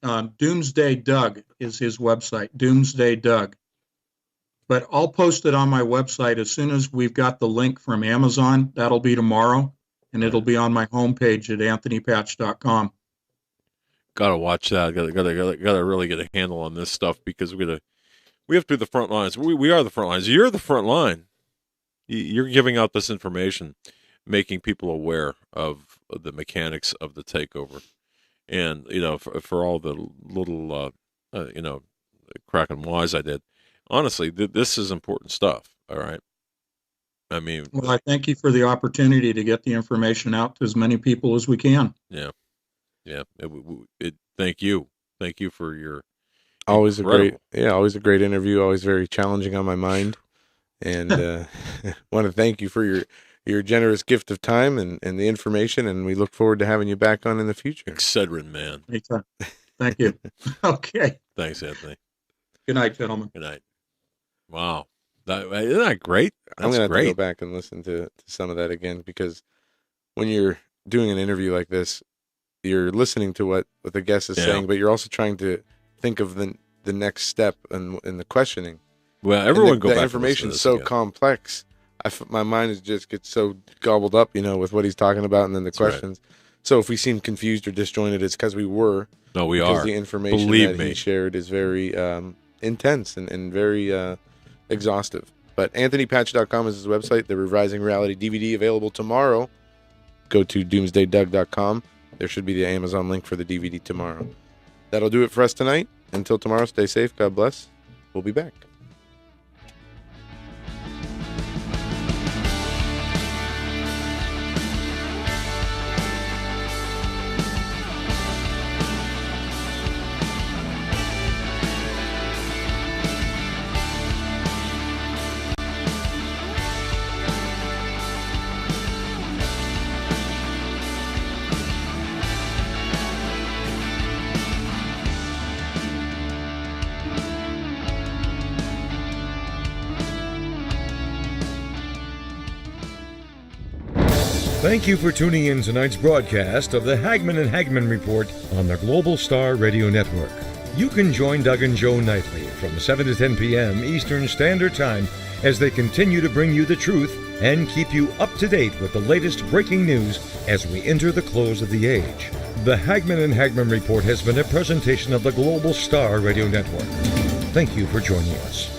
Doomsday Doug is his website, Doomsday Doug. But I'll post it on my website as soon as we've got the link from Amazon. That'll be tomorrow, and it'll be on my homepage at anthonypatch.com. Gotta watch that. Gotta really get a handle on this stuff, because we have to be the front lines. We are the front lines. You're the front line. You're giving out this information, making people aware of the mechanics of the takeover, and for all the little cracking wise I did. Honestly, this is important stuff. All right. I mean, well, I thank you for the opportunity to get the information out to as many people as we can. Yeah. Thank you for your always a great interview. Always very challenging on my mind, And want to thank you for your generous gift of time and the information, and we look forward to having you back on in the future. Excedrin, man. Anytime. Thank you. Okay. Thanks, Anthony. Good night, gentlemen. Good night. Wow. Isn't that great? That's I'm going to have great. to go back and listen to some of that again, because when you're doing an interview like this, you're listening to what the guest is saying, but you're also trying to think of the next step in the questioning. Well, everyone go back. The information is so complex. My mind just gets so gobbled up, with what he's talking about, and then the questions. Right. So if we seem confused or disjointed, it's because we were. No, we are. Because the information he shared is very intense and very exhaustive. But AnthonyPatch.com is his website. The Revising Reality DVD available tomorrow. Go to doomsdaydoug.com. There should be the Amazon link for the DVD tomorrow. That'll do it for us tonight. Until tomorrow, stay safe. God bless. We'll be back. Thank you for tuning in tonight's broadcast of the Hagman and Hagman Report on the Global Star Radio Network. You can join Doug and Joe nightly from 7 to 10 p.m. Eastern Standard Time as they continue to bring you the truth and keep you up to date with the latest breaking news as we enter the close of the age. The Hagman and Hagman Report has been a presentation of the Global Star Radio Network. Thank you for joining us.